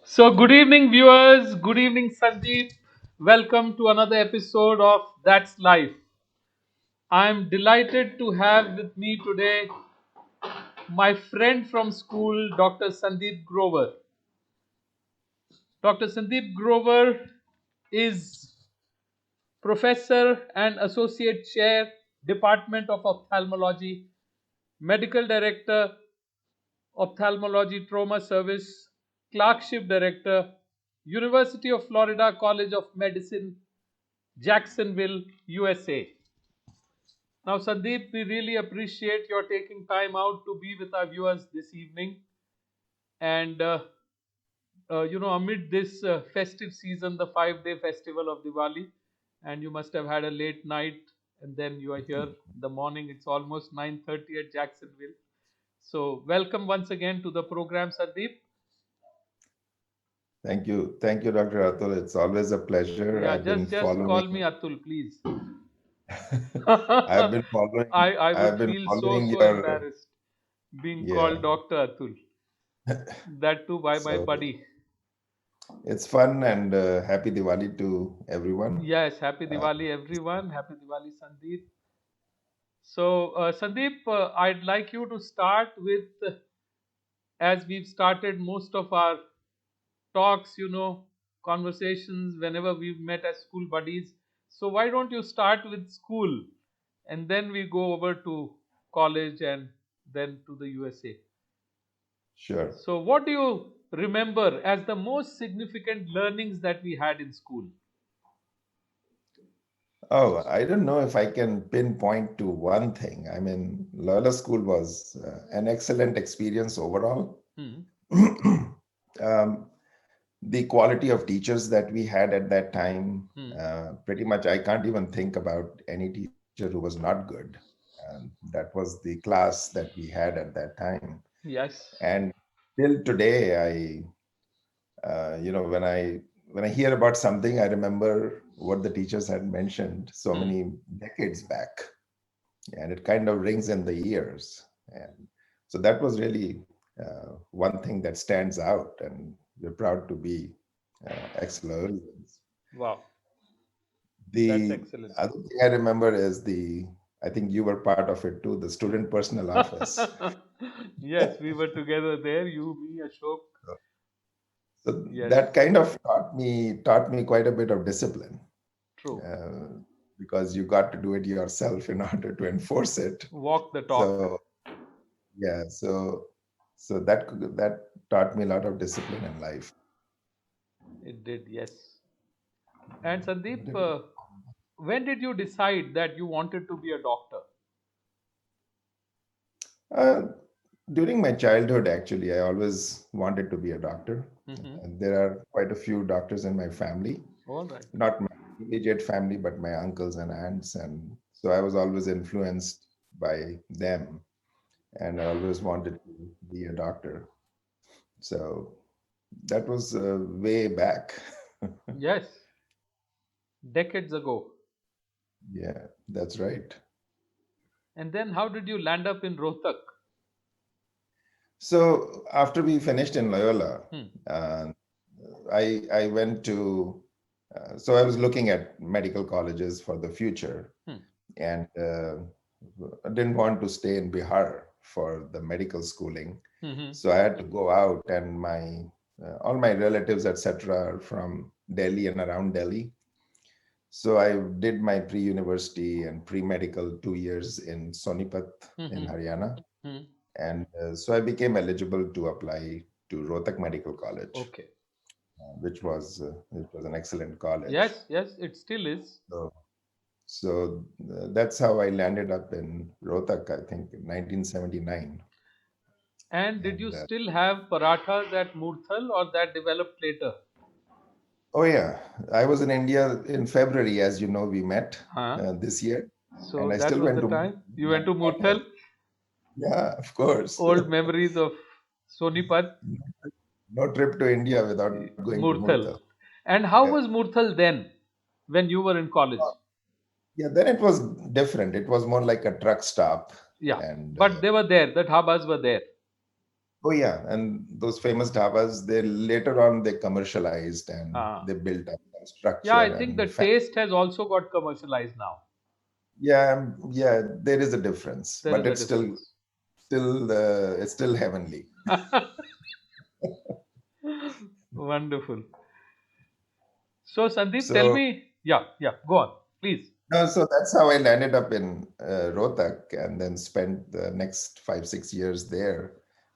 So, good evening, viewers. Good evening, Sandeep. Welcome to another episode of That's Life. I am delighted to have with me today my friend from school, Dr. Sandeep Grover. Dr. Sandeep Grover is Professor and Associate Chair, Department of Ophthalmology, Medical Director, Ophthalmology Trauma Service, Clerkship Director, University of Florida College of Medicine, Jacksonville, USA. Now, Sandeep, we really appreciate your taking time out to be with our viewers this evening. And, amid this festive season, the 5-day festival of Diwali, and you must have had a late night, and then you are here in the morning. It's almost 9:30 at Jacksonville. So, welcome once again to the program, Sandeep. Thank you, Dr. Atul. It's always a pleasure. Yeah, just call me Atul, please. I've been following, I I've would been feel following so your, embarrassed being yeah. called Dr. Atul. That too by my So buddy. it's fun and happy Diwali to everyone. Yes, happy Uh, Diwali, everyone. Happy Diwali, Sandeep. So, Sandeep, I'd like you to start with, as we've started most of our talks, conversations whenever we've met as school buddies. So, why don't you start with school and then we go over to college and then to the USA? sure. So, what do you remember as the most significant learnings that we had in school? Oh, I don't know if I can pinpoint to one thing. I mean, Loyola School was an excellent experience overall. Hmm. um, the quality of teachers that we had at that time, Hmm. pretty much I can't even think about any teacher who was not good. That was the class that we had at that time. Yes. And till today, when I hear about something, I remember what the teachers had mentioned so Hmm. many decades back, and it kind of rings in the ears. And so that was really one thing that stands out, and we're proud to be XLRIans. Wow. That's The excellent. other thing I remember is I think you were part of it too, the student personal office. Yes, we were together there. You, me, Ashok. So Yes. that kind of taught me quite a bit of discipline, True. uh, because you got to do it yourself in order to enforce it. Walk the talk. So yeah, so that taught me a lot of discipline in life. It did. Yes. And What Sandeep, if- when did you decide that you wanted to be a doctor? Uh, During my childhood, actually, I always wanted to be a doctor. Mm-hmm. And there are quite a few doctors in my family, All right. not my immediate family, but my uncles and aunts. And so I was always influenced by them, and I always wanted to be a doctor. So that was way back. Yes. Decades ago. Yeah, that's right. And then how did you land up in Rohtak? So after we finished in Loyola, Hmm. uh, I went to so I was looking at medical colleges for the future, Hmm. and I didn't want to stay in Bihar for the medical schooling. Mm-hmm. So I had to go out, and my all my relatives, etc., are from Delhi and around Delhi. So I did my pre-university and pre-medical 2 years in Sonipat in Mm-hmm. Haryana, Hmm. and so I became eligible to apply to Rohtak Medical College, Okay. which was an excellent college. Yes, yes, it still is. So, so that's how I landed up in Rohtak, I think, in 1979. And did you And still have parathas at Murthal or that developed later? oh yeah, I was in India in February, as you know, we met Huh? this year, So and I that still was went the to time you went my to parathas. Murthal. Yeah, of course. Old memories of Sonipat, No trip to India without going to Murthal. Murthal. And Yeah. how was Murthal then when you were in college? Yeah, then it was different. It was more like a truck stop, Yeah, and but they were there, the dhabas were there. Oh yeah, and those famous dhabas, they later on they commercialized and Ah. they built up a Yeah, structure I think the and taste has also got commercialized now. yeah, yeah, there is a difference, There but is a it's difference. still heavenly. Wonderful. So, Sandeep, tell So me. Yeah, yeah, go on, please. no, so that's how I landed up in Rohtak and then spent the next 5 6 years there,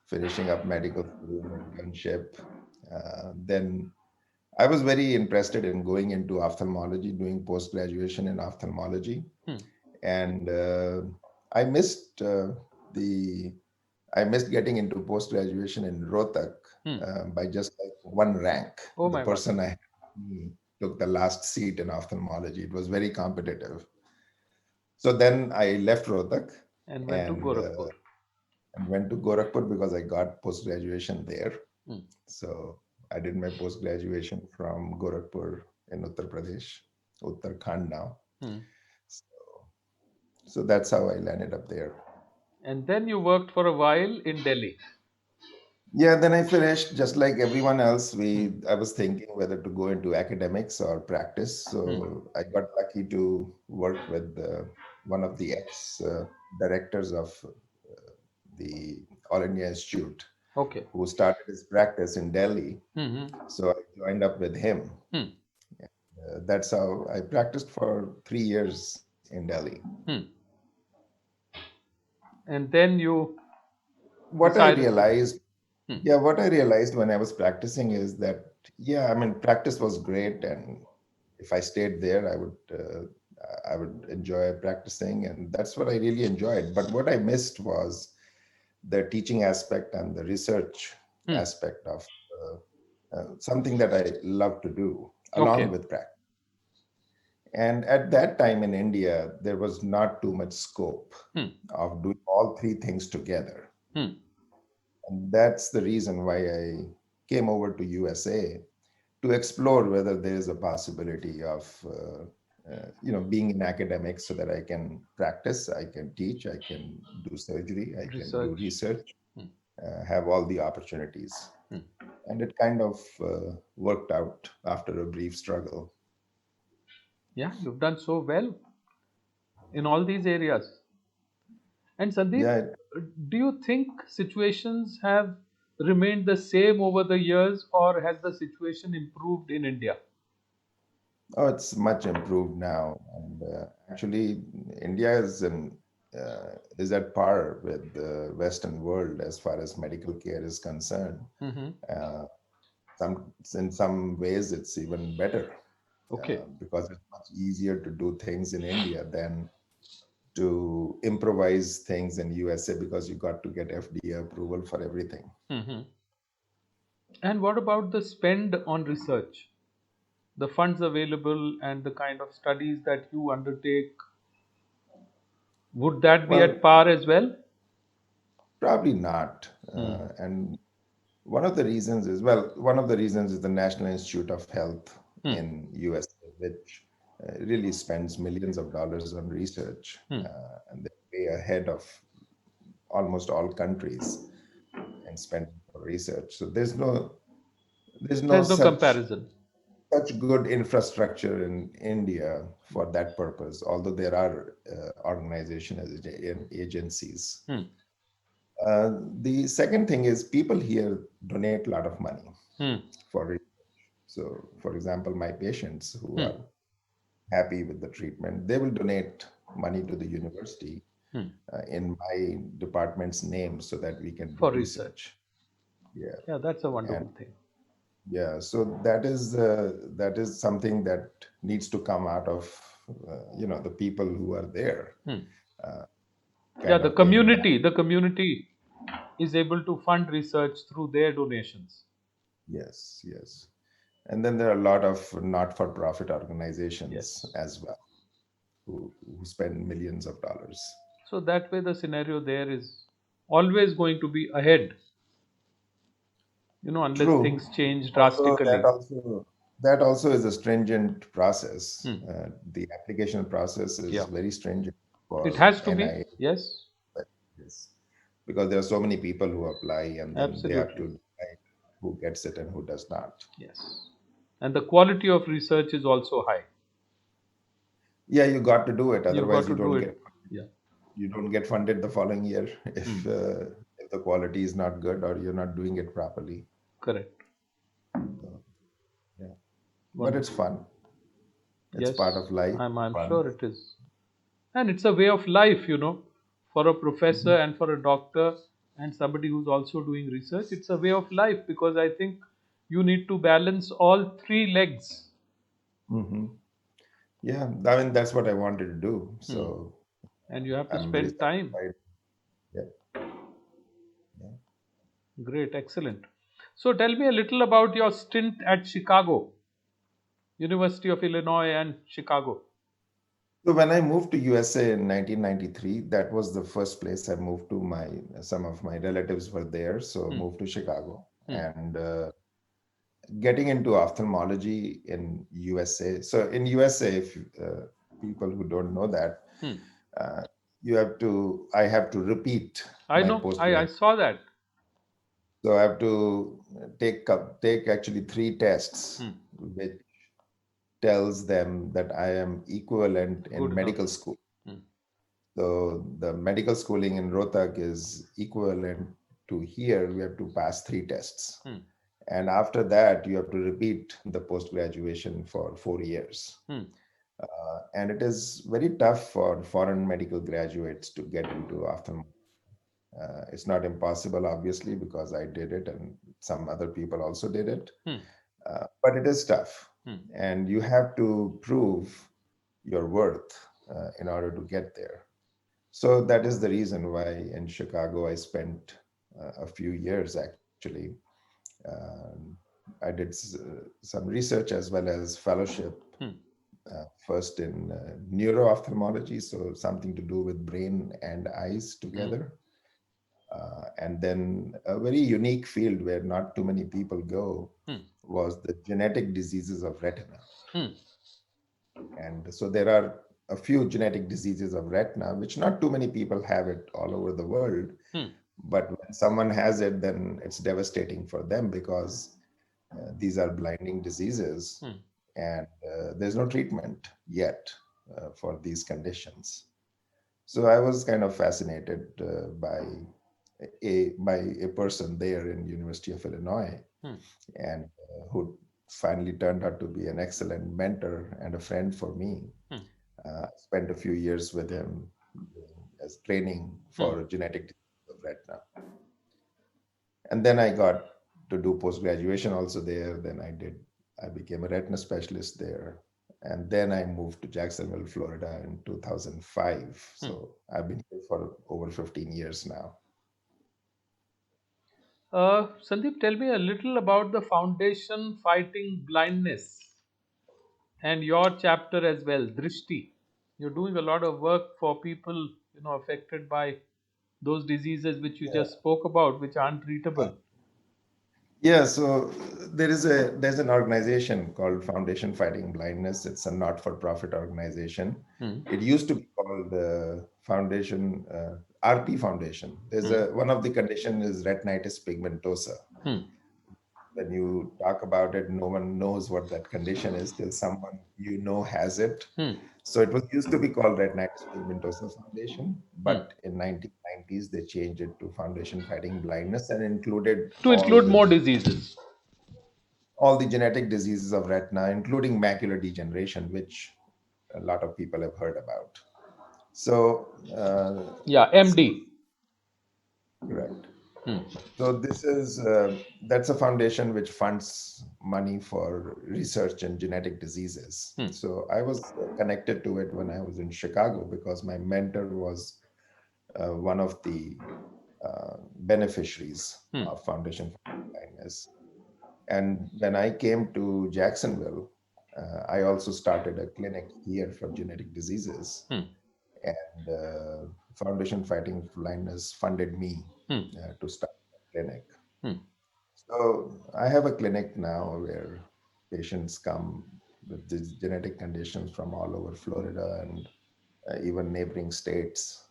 finishing up medical school, internship. Then I was very interested in going into ophthalmology, doing post graduation in ophthalmology, Hmm. and I missed the I missed getting into post graduation in Rohtak Hmm. by just like one rank. Oh The my God. person I had took the last seat in ophthalmology. It was very competitive. So then I left Rohtak And went to and Gorakhpur. went to Gorakhpur because I got post graduation there. Hmm. So I did my post graduation from Gorakhpur in Uttar Pradesh, Uttarakhand now. Hmm. So, so that's how I landed up there. And then you worked for a while in Delhi. Yeah, then I finished just like everyone else. Hmm. I was thinking whether to go into academics or practice. Hmm. So I got lucky to work with one of the ex directors of the All India Institute Okay. who started his practice in Delhi. Hmm. So I joined up with him. Hmm. That's how I practiced for 3 years in Delhi. Hmm. And then you What I decided to. realized, Hmm. yeah, what I realized when I was practicing is that, yeah, I mean, practice was great, and if I stayed there, I would enjoy practicing, and that's what I really enjoyed. But what I missed was the teaching aspect and the research Hmm. aspect of something that I love to do along Okay. with practice. And at that time in India, there was not too much scope Hmm. of doing all three things together. Hmm. And that's the reason why I came over to USA to explore whether there is a possibility of being in academics so that I can practice, I can teach, I can do surgery, I can do Research. research, Hmm. have all the opportunities. Hmm. And it kind of worked out after a brief struggle. Yeah, you've done so well in all these areas. And Sandeep, Yeah, do you think situations have remained the same over the years, or has the situation improved in India? oh, it's much improved now, and actually, India is at par with the Western world as far as medical care is concerned. Hmm. Uh, in some ways, it's even better Okay. because it's much easier to do things in India than to improvise things in USA because you got to get FDA approval for everything. Hmm. And what about the spend on research? The funds available and the kind of studies that you undertake, would that be at Well, par as well? probably not. Hmm. And one of the reasons is the National Institute of Health Hmm. in USA, which really spends millions of dollars on research, Hmm. and they're way ahead of almost all countries in spending for research. So there's no There's no comparison. such good infrastructure in India for that purpose. Although there are organizations and agencies. Hmm. The second thing is people here donate a lot of money Hmm. for research. So, for example, my patients who Hmm. are happy with the treatment, they will donate money to the university Hmm. in my department's name so that we can do For research. research. Yeah, Yeah, that's a and wonderful thing. yeah, so that is something that needs to come out of the people who are there, Hmm. uh, Yeah, kind of paying back. the community is able to fund research through their donations. Yes, yes. And then there are a lot of not-for-profit organizations Yes. as well who spend millions of dollars. So that way the scenario there is always going to be ahead, unless True. things change Although drastically. that also is a stringent process. Hmm. The application process is Yeah. very stringent It for has to be. NIA. Yes. Yes. because there are so many people who apply, and then they have Absolutely. to decide who gets it and who does not. Yes. And the quality of research is also high. Yeah, you got to do it, You've got otherwise to do it. Yeah. you don't get funded the following year Hmm. if the quality is not good or you're not doing it properly. Correct. So, yeah, but it's Wonderful. fun. It's part Yes, of life. I'm Fun. sure it is. And it's a way of life, for a professor Mhm. and for a doctor and somebody who's also doing research. It's a way of life because I think you need to balance all three legs. Mhm. Yeah, I mean that's what I wanted to do. Hmm. So And you have to I'm very spend time. satisfied. Yeah, yeah. Great, excellent. So tell me a little about your stint at Chicago, University of Illinois and Chicago. So when I moved to USA in 1993, that was the first place I moved to. My some of my relatives were there, so Hmm. moved to Chicago. Hmm. And getting into ophthalmology in USA. So in USA, if people who don't know that, Hmm. uh, I have to repeat I my know, I postgrad. saw that. So I have to take actually three tests, Hmm. which tells them that I am equivalent Good in enough. medical school. Hmm. So the medical schooling in Rohtak is equivalent to here. We have to pass three tests. Hmm. And after that, you have to repeat the post graduation for 4 years. Hmm. And it is very tough for foreign medical graduates to get into ophthalmology. It's not impossible, obviously, because I did it and some other people also did it. Hmm. But it is tough. Hmm. And you have to prove your worth in order to get there. So that is the reason why in Chicago I spent a few years actually. Um, I did some research as well as fellowship, Hmm. first in neuro-ophthalmology, so something to do with brain and eyes Hmm. together. And then a very unique field where not too many people go Hmm. was the genetic diseases of retina. Hmm. And so there are a few genetic diseases of retina, which not too many people have it all over the world. Hmm. But when someone has it, then it's devastating for them because these are blinding diseases Hmm. and there's no treatment yet for these conditions. So I was kind of fascinated by a person there in University of Illinois, Hmm. and who finally turned out to be an excellent mentor and a friend for me. Hmm. Spent a few years with him as training Hmm. for genetic disease of retina. And then I got to do post graduation also there. I became a retina specialist there. And then I moved to Jacksonville, Florida in 2005. Hmm. So I've been here for over 15 years now. Sandeep, tell me a little about the foundation fighting blindness and your chapter as well, Drishti. You're doing a lot of work for people, affected by those diseases which you Yeah. just spoke about, which aren't treatable. Yeah, so there's an organization called Foundation Fighting Blindness. It's a not-for-profit organization. Hmm. It used to be called Foundation RP Foundation. There's Hmm. a one of the condition is retinitis pigmentosa. Hmm. When you talk about it, no one knows what that condition is till someone has it. Hmm. So it was used to be called Retinitis Pigmentosa Foundation, Hmm. but in 1990s they changed it to Foundation Fighting Blindness and included To include more diseases. all the genetic diseases of retina, including macular degeneration, which a lot of people have heard about. So, Yeah, so MD. correct. Hmm. So that's a foundation which funds money for research in genetic diseases. Hmm. So I was connected to it when I was in Chicago because my mentor was one of the beneficiaries Hmm. of Foundation for Blindness. And when I came to Jacksonville, I also started a clinic here for genetic diseases. Hmm. And Foundation Fighting Blindness funded me Hmm. to start a clinic. Hmm. So I have a clinic now where patients come with these genetic conditions from all over Florida and even neighboring states,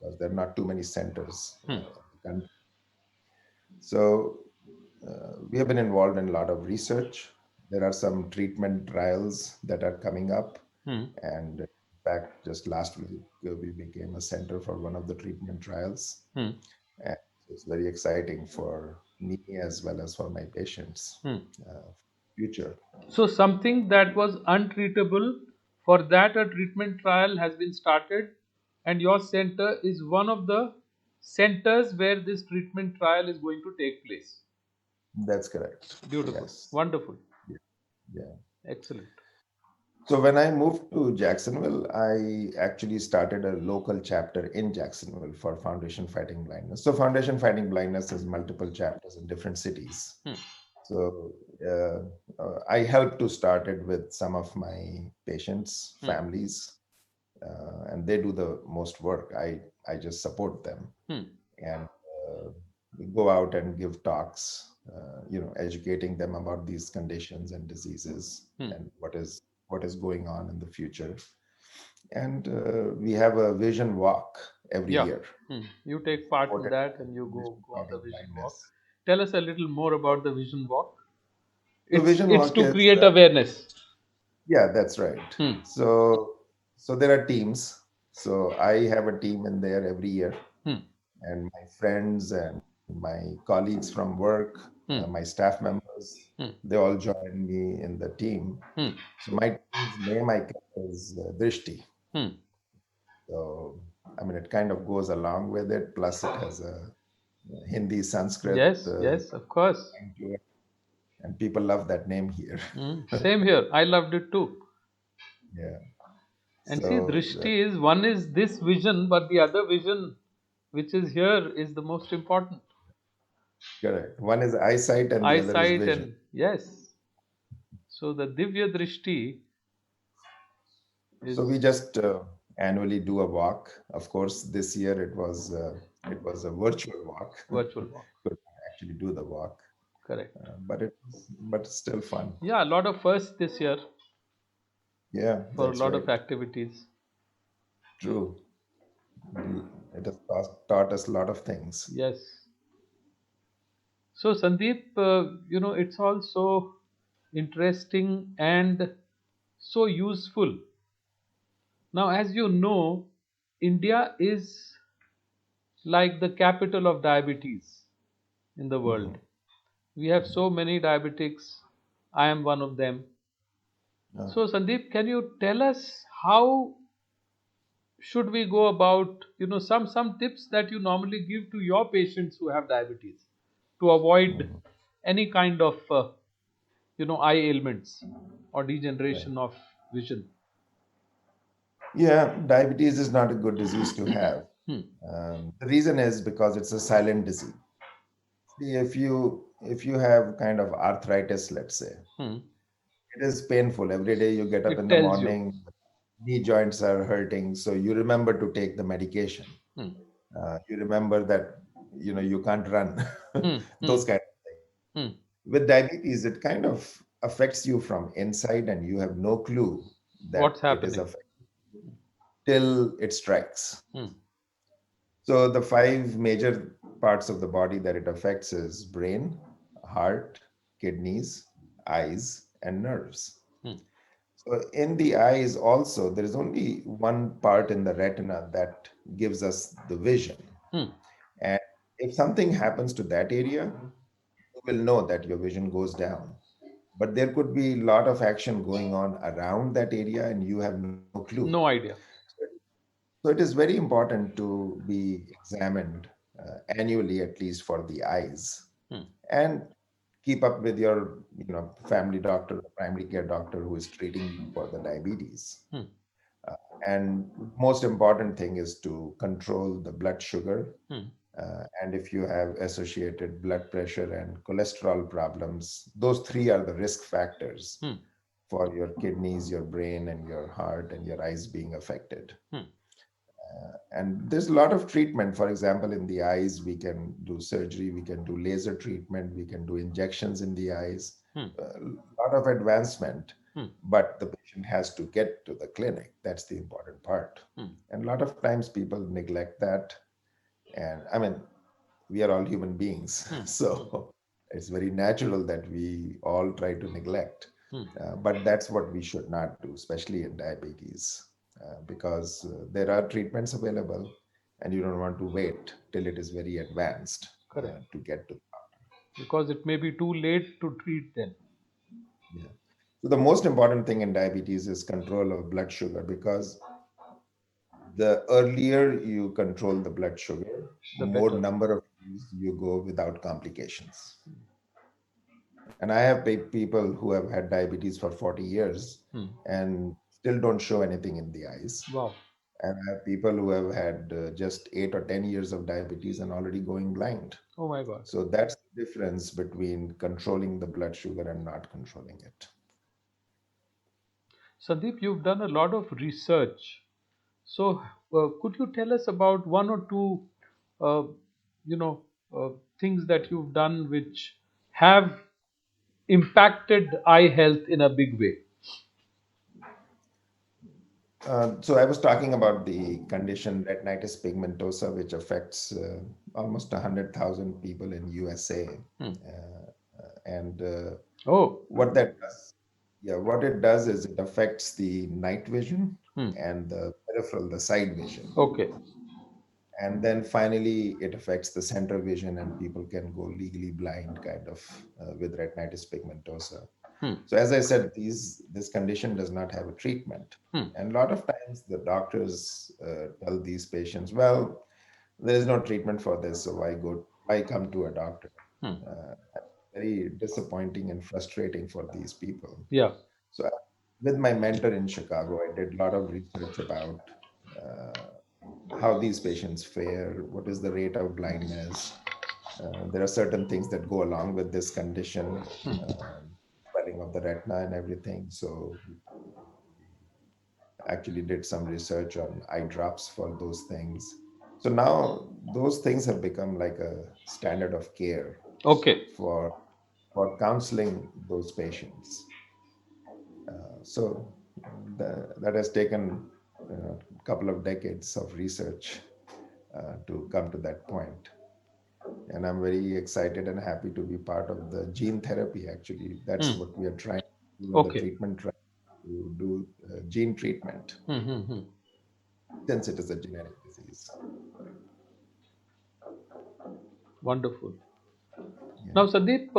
because there are not too many centers Hmm. in the country. So we have been involved in a lot of research. There are some treatment trials that are coming up. Hmm. And in fact, just last week, we became a center for one of the treatment trials. Hmm. And it's very exciting for me as well as for my patients. Hmm. Future. So something that was untreatable, for that a treatment trial has been started, and your center is one of the centers where this treatment trial is going to take place. That's correct. Beautiful, Yes. wonderful, Yeah. Yeah. excellent. So when I moved to Jacksonville, I actually started a local chapter in Jacksonville for Foundation Fighting Blindness. So Foundation Fighting Blindness has multiple chapters in different cities. Hmm. So I helped to start it with some of my patients, Hmm. families, and they do the most work. I just support them Hmm. and we go out and give talks, educating them about these conditions and diseases Hmm. and what is going on in the future. And we have a vision walk every Yeah. year, Hmm. You take part in supported that by and you Foundation go on the Fighting vision walk. Blindness. Tell us a little more about the vision walk. So vision It's walk to is create awareness. yeah, that's right. Hmm. So there are teams. So I have a team in there every year, Hmm. and my friends and my colleagues from work, Hmm. my staff members, Hmm. they all join me in the team. Hmm. So my team's name I kept is Drishti. Hmm. So I mean, it kind of goes along with it. Plus, it has a Hindi Sanskrit Yes, yes, of course. line to it, and people love that name here. Hmm. Same here. I loved it too. Yeah. And see, So drishti is one is this vision, but the other vision, which is here, is the most important. correct. One is eyesight, and the other is Eyesight vision. and yes. So the divya drishti So we is just annually do a walk. Of course, this year it was a virtual walk. virtual walk. Could actually do the walk, Correct. but it's still fun. Yeah, a lot of firsts this year Yeah, for a that's lot of right. activities. True. It has taught us a lot of things. Yes. So Sandeep, it's also interesting and so useful. Now, as you know, India is like the capital of diabetes in the world. Mhm. We have Mhm. so many diabetics. I am one of them. Uh, So, Sandeep, can you tell us how should we go about, some tips that you normally give to your patients who have diabetes to avoid mhm. any kind of, eye ailments or Right. degeneration of vision? Yeah, diabetes is not a good disease to have. Hmm. The reason is because it's a silent disease. See, if you have kind of arthritis, let's say, Hmm. it is painful. Every day you get up It in the tells you. morning, knee joints are hurting, so you remember to take the medication. Hmm. You remember that you can't run, Hmm. Hmm. those kind of things. Hmm. With diabetes, it kind of affects you from inside, and you have no clue What's that it is happening? affecting till it strikes. Hmm. So the five major parts of the body that it affects is brain, heart, kidneys, eyes, and nerves. Hmm. So in the eyes also, there is only one part in the retina that gives us the vision. Hmm. And if something happens to that area, you will know that your vision goes down. But there could be a lot of action going on around that area and you have no clue. No idea. So it is very important to be examined annually, at least for the eyes, Hmm. and keep up with your family doctor, primary care doctor who is treating you for the diabetes. Hmm. Uh, and most important thing is to control the blood sugar. Hmm. And if you have associated blood pressure and cholesterol problems, those three are the risk factors Hmm. for your kidneys, your brain, and your heart and your eyes being affected. Hmm. And there's a lot of treatment. For example, in the eyes, we can do surgery, we can do laser treatment, we can do injections in the eyes, Hmm. a lot of advancement. Hmm. but the patient has to get to the clinic. That's the important part. Hmm. And a lot of times people neglect that. And I mean, we are all human beings. Hmm. Hmm. So it's very natural that we all try to neglect. Hmm. But that's what we should not do, especially in diabetes, because there are treatments available and you don't want to wait till it is very advanced Correct. to get to. Because it may be too late to treat then. Yeah. So the most important thing in diabetes is control of blood sugar, because the earlier you control the blood sugar, The more better. number of years you go without complications. And I have people who have had diabetes for 40 years Hmm. and still don't show anything in the eyes. Wow. And I have people who have had just 8 or 10 years of diabetes and already going blind. Oh my God. So that's the difference between controlling the blood sugar and not controlling it. Sandeep, you've done a lot of research. So, could you tell us about one or two, uh, you know, things that you've done which have impacted eye health in a big way? So I was talking about the condition retinitis pigmentosa, which affects almost 100,000 people in USA. Hmm. And Oh. what that does, yeah, what it does is it affects the night vision Hmm. and the peripheral, the side vision. Okay. And then finally, it affects the center vision, and people can go legally blind, kind of, with retinitis pigmentosa. Hmm. So as I said, this condition does not have a treatment, Hmm. and a lot of times the doctors tell these patients, "Well, there is no treatment for this, so why come to a doctor?" Hmm. Uh, Very disappointing and frustrating for these people. Yeah. So with my mentor in Chicago, I did a lot of research about uh, how these patients fare, what is the rate of blindness. There are certain things that go along with this condition, swelling of the retina and everything. So actually did some research on eye drops for those things. So now those things have become like a standard of care Okay. for counseling those patients. So that has taken a couple of decades of research to come to that point. And I'm very excited and happy to be part of the gene therapy. Actually, that's Hmm. what we are trying to do in the Okay. treatment trial, to do gene treatment Hmm. Hmm. Hmm. since it is a genetic disease. Wonderful. Yeah. Now, Sandeep,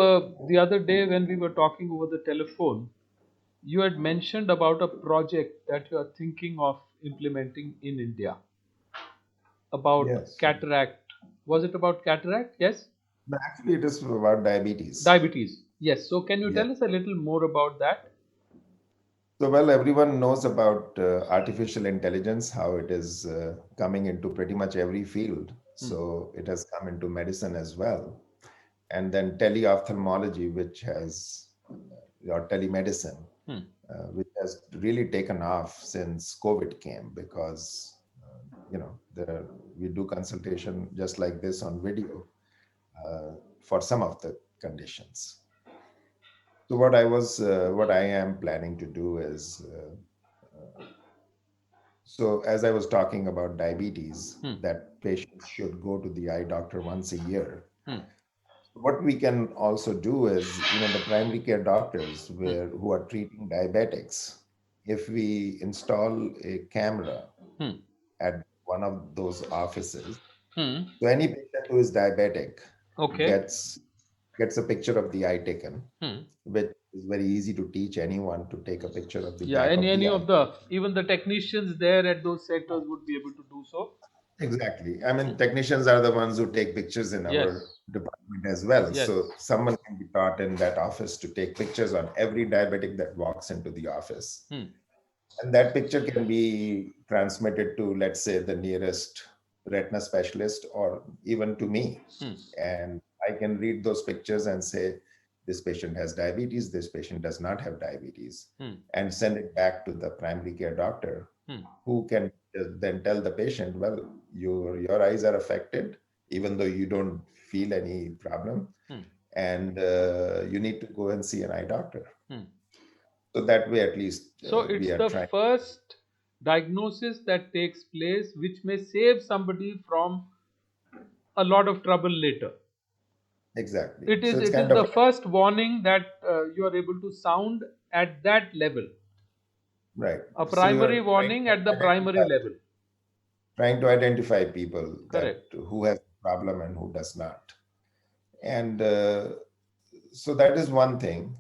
the other day when we were talking over the telephone, you had mentioned about a project that you are thinking of implementing in India about Yes. cataract. Was it about cataract? Yes. But actually, it is about diabetes. Diabetes. Yes. So, can you Yeah. tell us a little more about that? So, well, everyone knows about artificial intelligence, how it is coming into pretty much every field. Hmm. So, it has come into medicine as well. And then teleophthalmology, which has, or telemedicine, Hmm. which has really taken off since COVID came, because, we do consultation just like this on video for some of the conditions. So what I am planning to do is, so as I was talking about diabetes, Hmm. that patients should go to the eye doctor once a year. Hmm. What we can also do is, the primary care doctors Hmm. who are treating diabetics, if we install a camera Hmm. at one of those offices, Hmm. so any patient who is diabetic Okay. gets a picture of the eye taken, Hmm. which is very easy to teach anyone to take a picture of the Yeah. back of Any the of eye. the even the technicians there at those sectors would be able to do so. Exactly. I mean, Hmm. technicians are the ones who take pictures in our Yes. department as well. Yes. So someone can be taught in that office to take pictures on every diabetic that walks into the office. Hmm. And that picture can be transmitted to, let's say, the nearest retina specialist or even to me. Hmm. And I can read those pictures and say, this patient has diabetes, this patient does not have diabetes, Hmm. and send it back to the primary care doctor, Hmm. who can then tell the patient, well, your eyes are affected, even though you don't feel any problem, Hmm. and you need to go and see an eye doctor. Hmm. So that way, at least, So we it's are the trying. first diagnosis that takes place which may save somebody from a lot of trouble later. Exactly. it So is it's it is kind of the first warning that you are able to sound at that level, right. a So you primary are warning at the primary level. trying to identify people that Correct. who has a problem and who does not. And so that is one thing.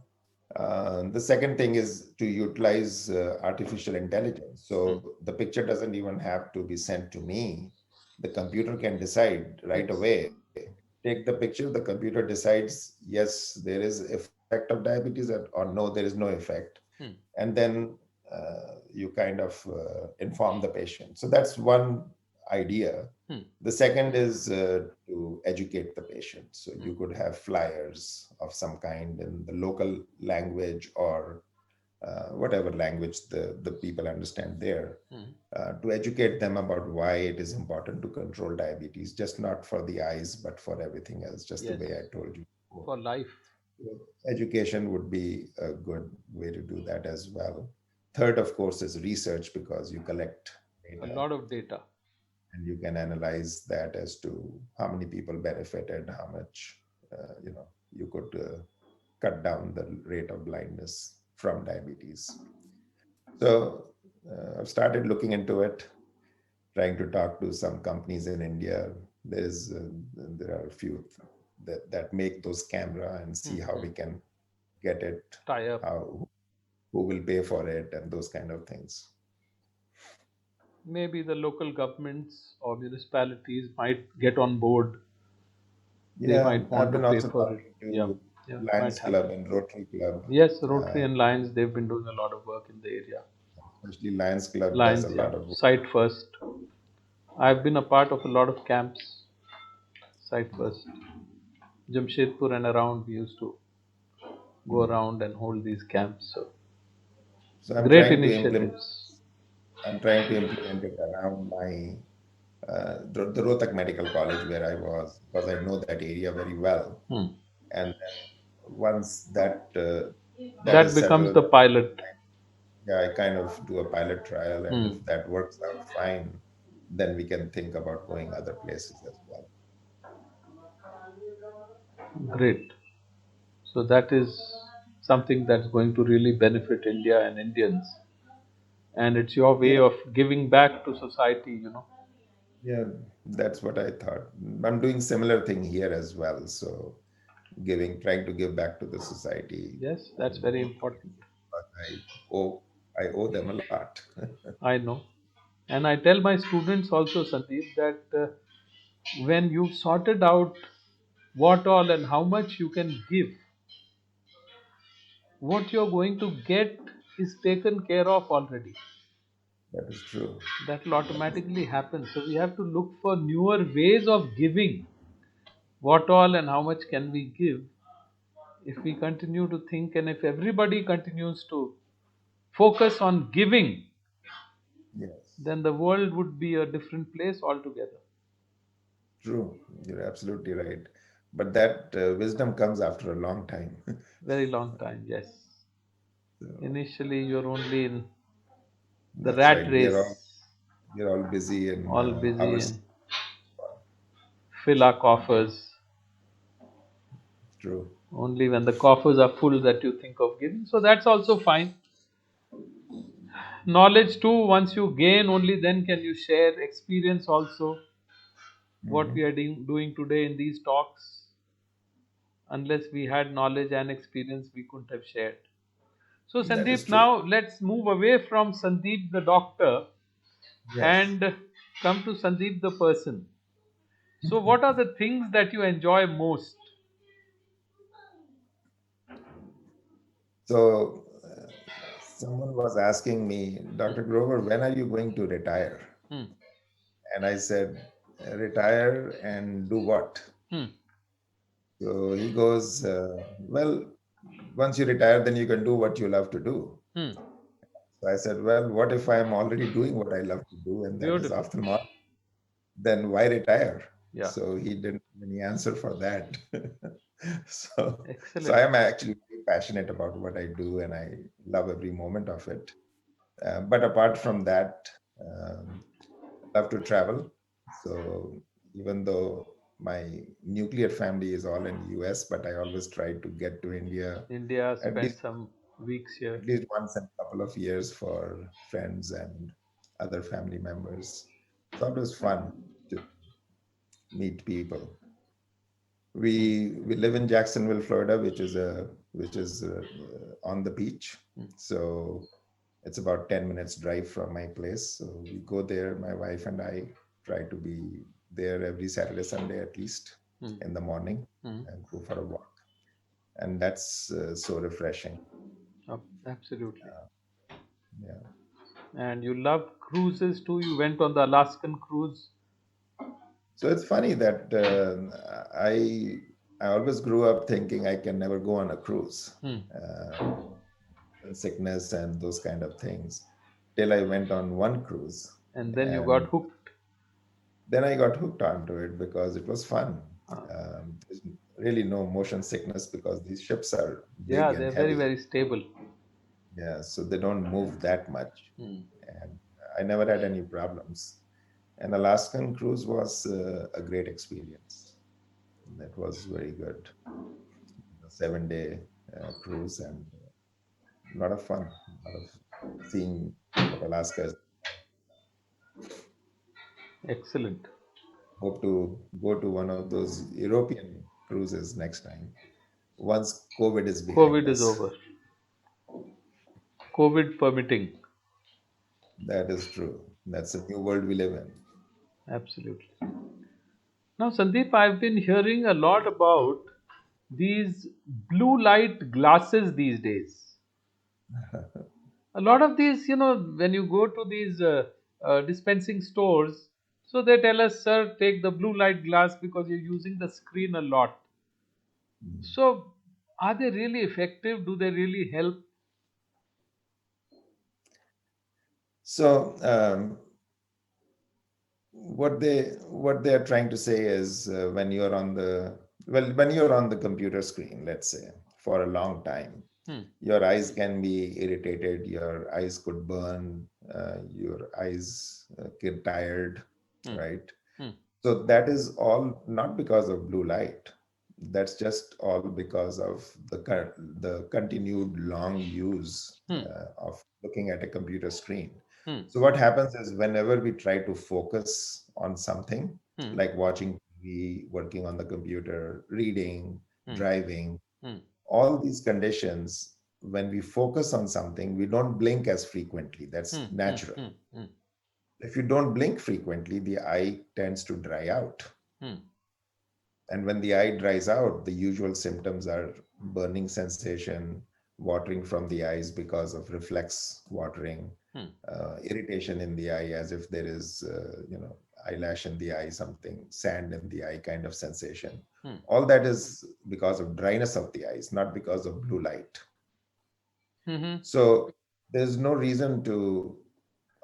The second thing is to utilize artificial intelligence. Hmm. So the picture doesn't even have to be sent to me. The computer can decide right Yes. away. Take the picture, the computer decides, yes, there is effect of diabetes, or no, there is no effect. Hmm. And then you kind of inform the patient. So that's one idea. Hmm. The second is to educate the patient. So Hmm. you could have flyers of some kind in the local language, or whatever language the people understand there, Hmm. to educate them about why it is important to control diabetes, just not for the eyes, but for everything else, just the Yes. way I told you before. For life. Education would be a good way to do that as well. Third, of course, is research, because you collect A data lot of data. and you can analyze that as to how many people benefited, how much you could cut down the rate of blindness from diabetes. So I've started looking into it, trying to talk to some companies in India. There are a few that make those camera, and see Hmm. how Hmm. we can get it, Tie up. how who will pay for it, and those kind of things. Maybe the local governments or municipalities might get on board. They Yeah, might want I've to been pay also for it. talking Yeah. to Yeah. Might Lions Club happen. and Rotary Club. Yes, Rotary Uh, and Lions, they've been doing a lot of work in the area. Especially Lions Club does a Lions, yeah. lot of work. Site first. I've been a part of a lot of camps. Site first. Jamshedpur and around, we used to go Mm. around and hold these camps. So So I'm great trying to implement. initiatives. I'm trying to implement it around my the Rohtak Medical College where I was, because I know that area very well. Hmm. And then once that That is becomes settled, the pilot. yeah, I kind of do a pilot trial, and Hmm. if that works out fine, then we can think about going other places as well. Great. So that is something that's going to really benefit India and Indians. And it's your way Yeah, of giving back to society. yeah, that's what I thought. I'm doing similar thing here as well. So trying to give back to the society, Yes, that's very important. but owe, I owe them a lot. I know. And I tell my students also, Sandeep, that when you've sorted out what all and how much you can give, what you're going to get is taken care of already. That is true. That will automatically happen. So we have to look for newer ways of giving. What all and how much can we give? If we continue to think, and if everybody continues to focus on giving, Yes, then the world would be a different place altogether. true. You're absolutely right. But that wisdom comes after a long time. Very long time, yes. So Initially, you're only in the that's rat right. race, We are all busy in all busy our and fill our coffers. true. Only when the coffers are full that you think of giving. So that's also fine. Knowledge too, once you gain, only then can you share. Experience also. What we Hmm. are doing today in these talks, unless we had knowledge and experience, we couldn't have shared. So, That is Sandeep, true. now let's move away from Sandeep the doctor Yes. and come to Sandeep the person. So, what are the things that you enjoy most? So someone was asking me, Hmm. Dr. Grover, when are you going to retire? Hmm. And I said, retire and do what? Hmm. So he goes, well, once you retire, then you can do what you love to do. Hmm. So I said, well, what if I'm already doing what I love to do, and that is Beautiful. ophthalmology? Then why retire? Yeah. So he didn't have any answer for that. so, so I Excellent. am actually very passionate about what I do, and I love every moment of it. But apart from that, I love to travel. So even though my nuclear family is all in US, but I always try to get to India India, at spend least some weeks here. at least once in a couple of years for friends and other family members. It's always fun to meet people. Hmm. We live in Jacksonville, Florida, which is on the beach. Hmm. So it's about 10 minutes drive from my place. So we go there. My wife and I try to be there every Saturday, Sunday at least Hmm. in the morning Hmm. and go for a walk. And that's so refreshing. Oh, absolutely. Yeah. And you love cruises too. You went on the Alaskan cruise. So it's funny that I always grew up thinking I can never go on a cruise, Hmm. uh, sickness and those kind of things, till I went on one cruise, And then you got and hooked. then I got hooked onto it because it was fun. Uh, There's really no motion sickness because these ships are big yeah, and they're very, heavy. very stable. Yeah, so they don't move that much, Hmm. and I never had any problems. And Alaskan cruise was a great experience. That was very good. A 7 day cruise and a lot of fun, a lot of seeing what Alaska is. Excellent. Hope to go to one of those European cruises next time once COVID is behind COVID is us. over. COVID permitting. That is true. That's a new world we live in. Absolutely. Now, Sandeep, I've been hearing a lot about these blue light glasses these days. A lot of these, when you go to these dispensing stores, so they tell us, sir, take the blue light glass because you're using the screen a lot. So, are they really effective? Do they really help? So what they are trying to say is when you're on the computer screen, let's say for a long time, Hmm. your eyes can be irritated, your eyes could burn, your eyes get tired, Hmm. right? Hmm. So that is all not because of blue light. That's just all because of the continued long use Hmm. of looking at a computer screen. Hmm. So what happens is whenever we try to focus on something, Hmm. like watching TV, working on the computer, reading, Hmm. driving, Hmm. all these conditions, when we focus on something, we don't blink as frequently. Hmm. That's Hmm. natural. Hmm. Hmm. If you don't blink frequently, the eye tends to dry out. Hmm. And when the eye dries out, the usual symptoms are burning sensation, watering from the eyes because of reflex watering, Hmm. irritation in the eye as if there is, eyelash in the eye, something, sand in the eye kind of sensation. Hmm. All that is because of dryness of the eyes, not because of blue light. Hmm. Hmm. So there's no reason to,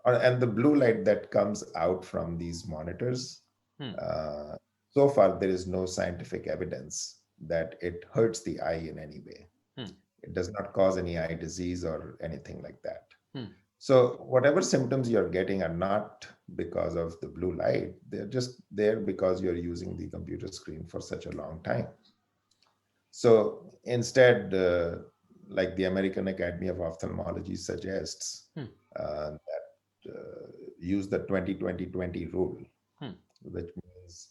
and the blue light that comes out from these monitors, Hmm. uh, so far there is no scientific evidence that it hurts the eye in any way. Hmm. It does not cause any eye disease or anything like that. Hmm. So whatever symptoms you're getting are not because of the blue light. They're just there because you're using the computer screen for such a long time. So instead, like the American Academy of Ophthalmology suggests, Hmm. that use the 20-20-20 rule, Hmm. which means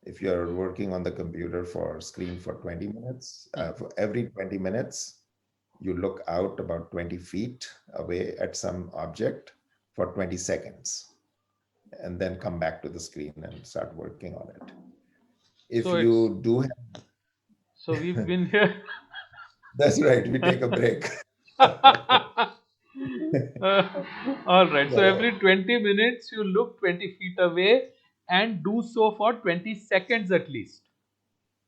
if you're working on the computer for screen for 20 minutes, Hmm. for every 20 minutes, you look out about 20 feet away at some object for 20 seconds and then come back to the screen and start working on it. If So it's you do so we've been here. that's right, we take a break. All right. So So, every 20 minutes, you look 20 feet away and do so for 20 seconds at least.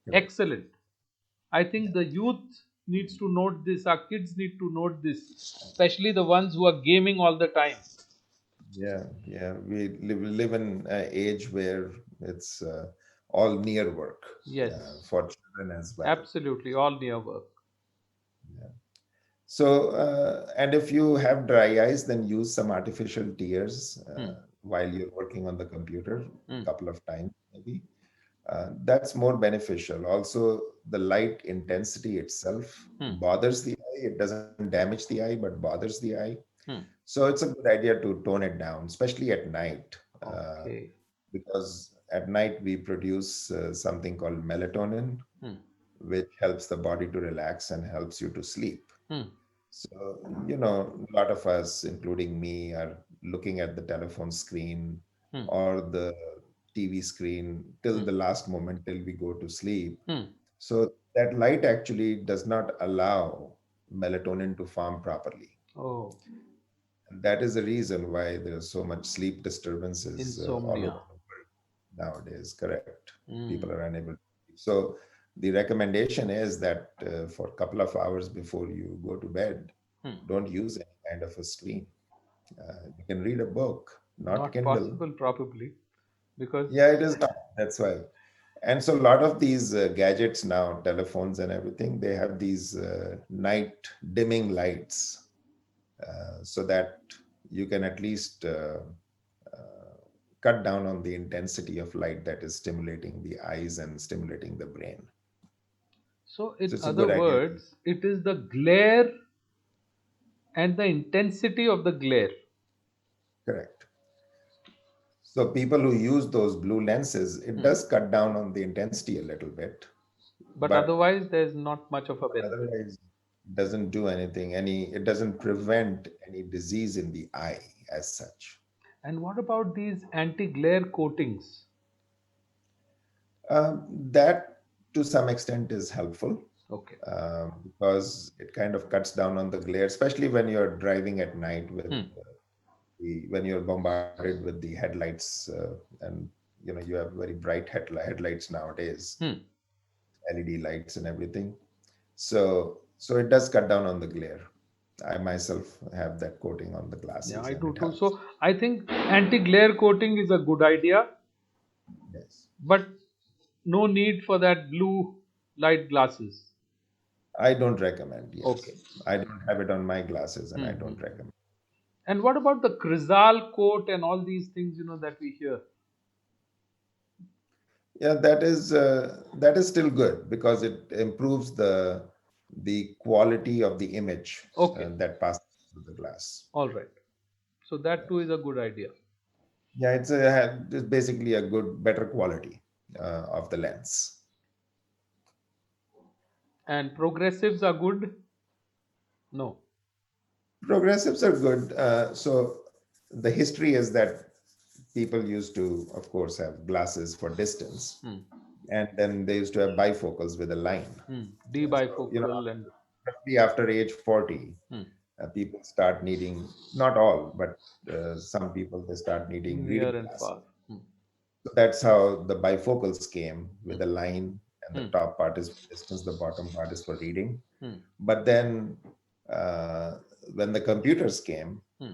correct. Excellent. I think the youth needs to note this. Our kids need to note this, especially the ones who are gaming all the time. Yeah, yeah. We live in an age where it's all near work Yes, for children as well. absolutely. All near work. So, and if you have dry eyes, then use some artificial tears Hmm. while you're working on the computer Hmm. a couple of times, maybe. That's more beneficial. Also, the light intensity itself Hmm. bothers the eye. It doesn't damage the eye, but bothers the eye. Hmm. So it's a good idea to tone it down, especially at night, Okay. because at night we produce something called melatonin, Hmm. which helps the body to relax and helps you to sleep. Hmm. So, a lot of us, including me, are looking at the telephone screen Hmm. or the TV screen till Hmm. the last moment till we go to sleep. Hmm. So that light actually does not allow melatonin to form properly. Oh, And that is the reason why there's so much sleep disturbances all insomnia. over the world nowadays. Correct. People Hmm. are unable to sleep. So the recommendation is that for a couple of hours before you go to bed, Hmm. don't use any kind of a screen. You can read a book, not Not Kindle. possible, probably, because. Yeah, it is not. That's why. And so a lot of these gadgets now, telephones and everything, they have these night dimming lights so that you can at least cut down on the intensity of light that is stimulating the eyes and stimulating the brain. So, So in it's a other good idea. words, it is the glare and the intensity of the glare. Correct. So people who use those blue lenses, it Hmm. does cut down on the intensity a little bit, But but otherwise, there's not much of a benefit. otherwise it doesn't do anything. It doesn't prevent any disease in the eye as such. And what about these anti glare coatings? That to some extent is helpful Okay. because it kind of cuts down on the glare, especially when you're driving at night with Hmm. when you're bombarded with the headlights and you have very bright headlights nowadays, Hmm. LED lights and everything. So it does cut down on the glare. I myself have that coating on the Yeah, glasses I and do it too. helps. So, I think anti glare coating is a good idea, Yes. but no need for that blue light glasses. I don't recommend, Okay. yes. I don't have it on my glasses and I Hmm. don't recommend. And what about the Crizal coat and all these things, that we hear? Yeah, that is still good because it improves the quality of the image Okay. that passes through the glass. All right. So that too Yes. is a good idea. Yeah, it's basically a good, better quality of the lens. And progressives are good? No. Progressives are good. So the history is that people used to, of course, have glasses for distance, Hmm. and then they used to have bifocals with a line. Hmm. So, Bifocal and. roughly after age 40, Hmm. people start needing, not all, but some people, they start needing Near reading and glasses. far. Hmm. So that's how the bifocals came with a line, and the Hmm. top part is for distance, the bottom part is for reading. Hmm. But then uh, when the computers came, Hmm.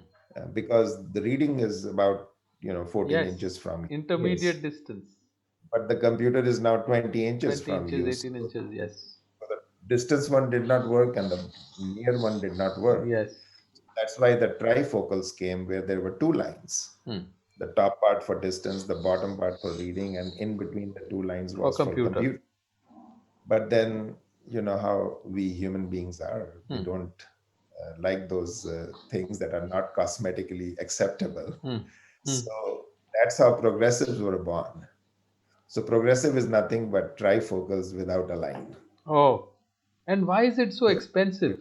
because the reading is about 14 Yes. inches from your Intermediate face, distance. but the computer is now 20 inches 20 from inches, you. 18 inches. Yes. So the distance one did not work and the near one did not work. Yes. That's why the trifocals came where there were two lines. Hmm. The top part for distance, the bottom part for reading, and in between the two lines For was for computer. compute. But then, you know how we human beings are. We Hmm. don't like those things that are not cosmetically acceptable. Hmm. Hmm. So that's how progressives were born. So progressive is nothing but trifocals without a line. Oh. And why is it so So expensive?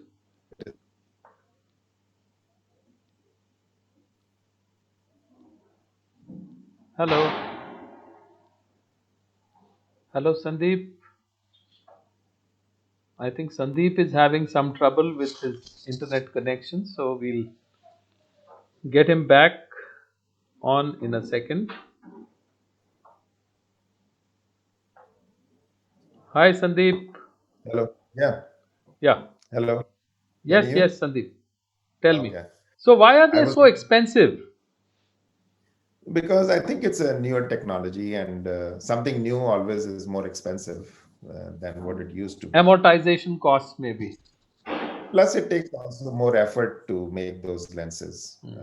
Hello. Hello, Sandeep. I think Sandeep is having some trouble with his internet connection, so we'll get him back on in a second. Hi, Sandeep. hello, yeah, Yeah. hello. Can Yes, you? yes, Sandeep. Tell me. Okay. So, why are I they was so expensive? because I think it's a newer technology and something new always is more expensive than what it used to be. Amortization costs, maybe. Plus, it takes also more effort to make those lenses. Hmm.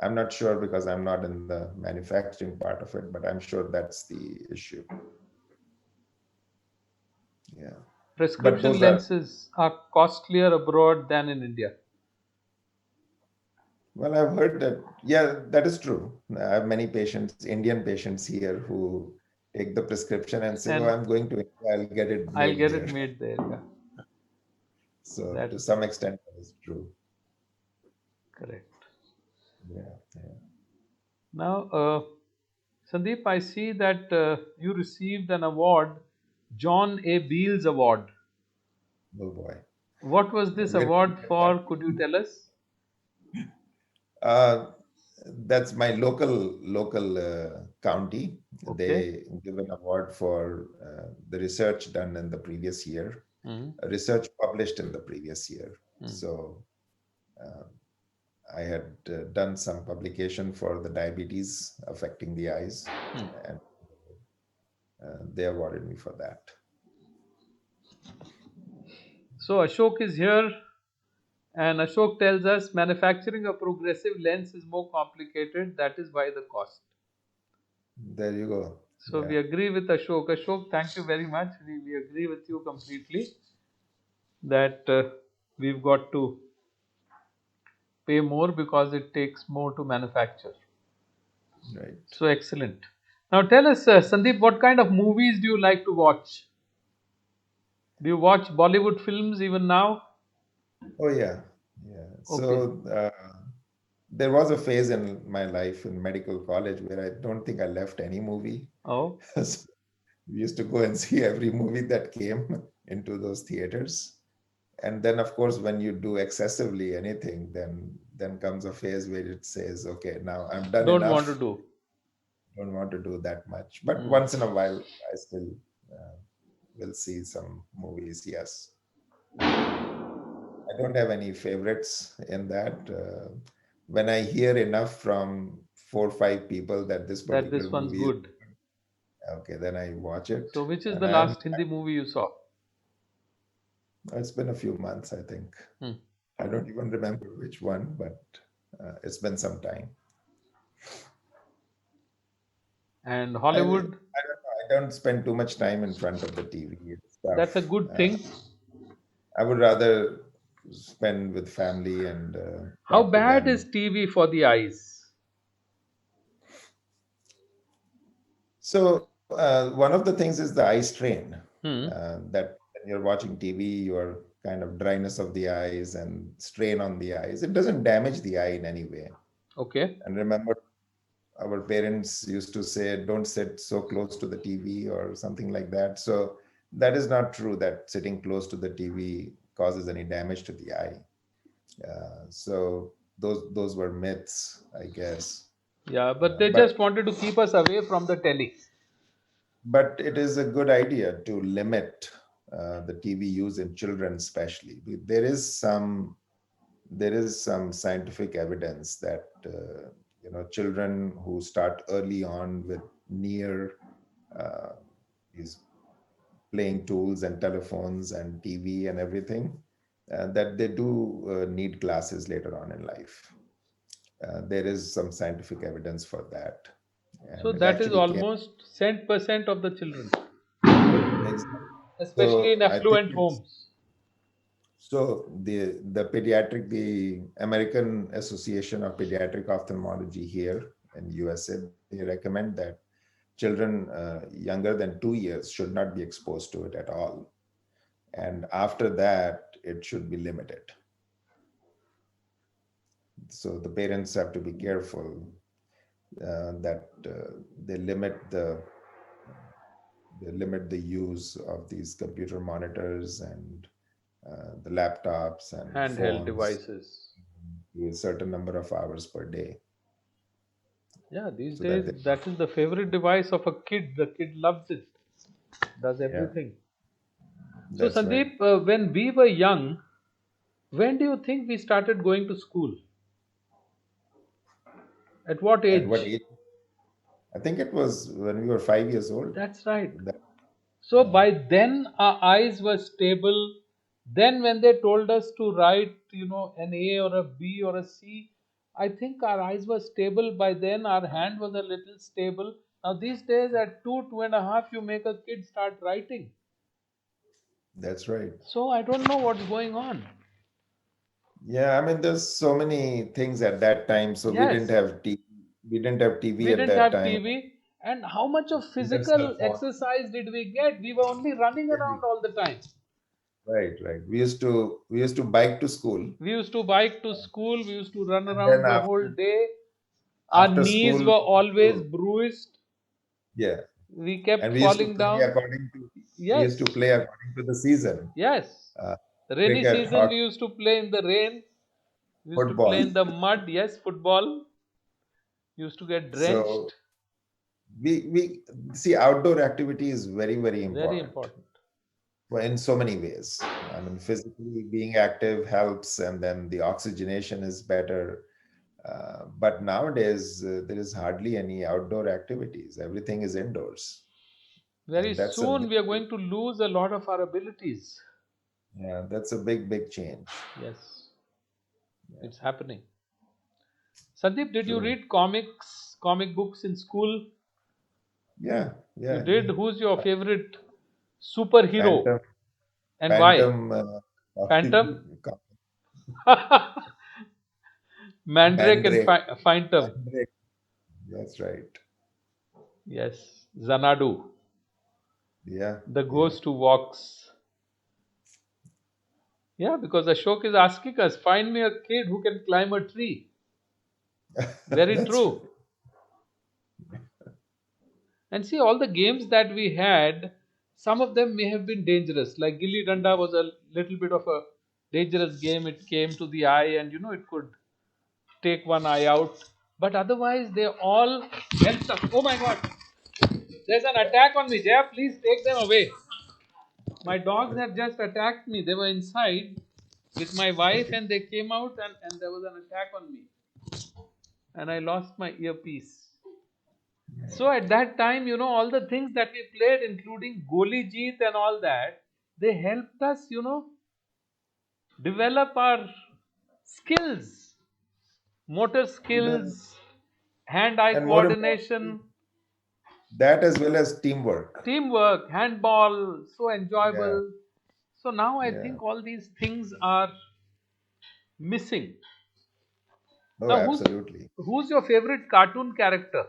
I'm not sure because I'm not in the manufacturing part of it, but I'm sure that's the issue. Yeah. But Prescription those are, lenses are costlier abroad than in India. well, I've heard that, yeah, that is true. I have many patients, Indian patients here who take the prescription and say, oh, And I'm going to India, I'll get it I'll made get there. it made there. Yeah, So to that's some extent, that is true. correct. Yeah, yeah. Now, Sandeep, I see that you received an award, John A. Beals Award. Oh boy. What was this Where did you award get that? for? Could you tell us? Uh, that's my local county. Okay. They give an award for the research done in the previous year, Hmm. research published in the previous year. Hmm. So uh, I had done some publication for the diabetes affecting the eyes, Hmm. and they awarded me for that. So Ashok is here, and Ashok tells us manufacturing a progressive lens is more complicated. That is why the cost. There you go. So Yeah, we agree with Ashok. Ashok, thank you very much. We agree with you completely that we've got to pay more because it takes more to manufacture. right. So excellent. Now tell us, Sandeep, what kind of movies do you like to watch? Do you watch Bollywood films even now? Oh yeah, yeah. Okay. So there was a phase in my life in medical college where I don't think I left any movie. Oh, So we used to go and see every movie that came into those theaters. And then, of course, when you do excessively anything, then comes a phase where it says, "Okay, now I'm done don't want to enough. do. Don't want to do that much." But Hmm. once in a while, I still uh, will see some movies. Yes, I don't have any favorites in that. When I hear enough from 4 or 5 people that this That particular this one's movie is good. okay, then I watch it, So, which is and the I'm. last Hindi movie you saw? It's been a few months, I think. Hmm. I don't even remember which one, but it's been some time. And I don't Hollywood, know. I don't spend too much time in front of the TV. It's that's a tough. good thing. I would rather spend with family and How talk to bad is them. TV for the eyes? So one of the things is the eye strain. Hmm. That when you're watching TV, your kind of dryness of the eyes and strain on the eyes. It doesn't damage the eye in any way. Okay. And remember, our parents used to say, don't sit so close to the TV or something like that. So that is not true that sitting close to the TV causes any damage to the eye. So those were myths, I guess. Yeah, but they But just wanted to keep us away from the telly. but it is a good idea to limit the TV use in children, especially. There is some scientific evidence that children who start early on with near uh, these playing tools and telephones and TV and everything, that they do need glasses later on in life. There is some scientific evidence for that, So and it that is actually came. almost cent% of the children, Exactly. especially So in I think affluent it's homes. so the American Association of Pediatric Ophthalmology here in USA, they recommend that children younger than 2 years should not be exposed to it at all, and after that it should be limited. So the parents have to be careful that they limit the use of these computer monitors and the laptops and Handheld phones devices. to a certain number of hours per day, Yeah, these so that they, days that is the favorite device of a kid. The kid loves it, does yeah, everything. So, that's right. Sandeep, when we were young, when do you think we started going to school? At what At what age? age? I think it was when we were 5 years old. That's right. That, So yeah, by then our eyes were stable, Then when they told us to write, an A or a B or a C, I think our eyes were stable by then. Our hand was a little stable. Now these days, at 2, 2.5, you make a kid start writing. That's right. So I don't know what's going on. Yeah, I mean, there's so many things at that time. So we didn't Yes, have TV. We didn't have TV we at didn't that have time. TV. And how much of We had cell physical phone. exercise did we get? We were only running around Very. all the time. Right, right. We used to bike to school, We used to bike to school, we used to run and then around the whole day. Our after knees school, were always to, bruised. yeah, We kept and we used to falling play down. according to we used Yes, to play according to the season. yes. Uh, Rainy Cricket, season, we hockey, used to play in the rain. We used to play football. in the mud. Yes, football. Used to get So drenched. we see outdoor activity is very, very Very important. important. Well, in so many ways. I mean, physically being active helps, and then the oxygenation is better. But nowadays, there is hardly any outdoor activities. Everything is indoors, Very and that's a soon, big, we are going to lose a lot of our abilities. yeah, that's a big, big change. Yes, Yeah, it's happening. Sandeep, did you true. read comic books in school? Yeah, You yeah, did? yeah. Who's your favorite superhero Phantom, and why? Phantom, Phantom? Mandrake and Mandrake, Phantom. Mandrake. That's right. Yes, Xanadu, Yeah, the yeah. ghost who walks. Yeah, because Ashok is asking us, find me a kid who can climb a tree. Very That's true. true. And see, all the games that we had, some of them may have been dangerous. Like Gilli Danda was a little bit of a dangerous game. It came to the eye and it could take one eye out. But otherwise, they all helped us. Oh my god, there's an attack on me. Jaya, please take them away. My dogs have just attacked me. They were inside with my wife and they came out and there was an attack on me. And I lost my earpiece. So at that time, all the things that we played, including Goli Jeet and all that, they helped us, develop our skills, motor The, skills, hand-eye and more importantly, coordination, that as well as teamwork. teamwork, handball, so Yeah, enjoyable. So now I yeah. think all these things are missing. Oh, Now, who's absolutely. who's your favorite cartoon character?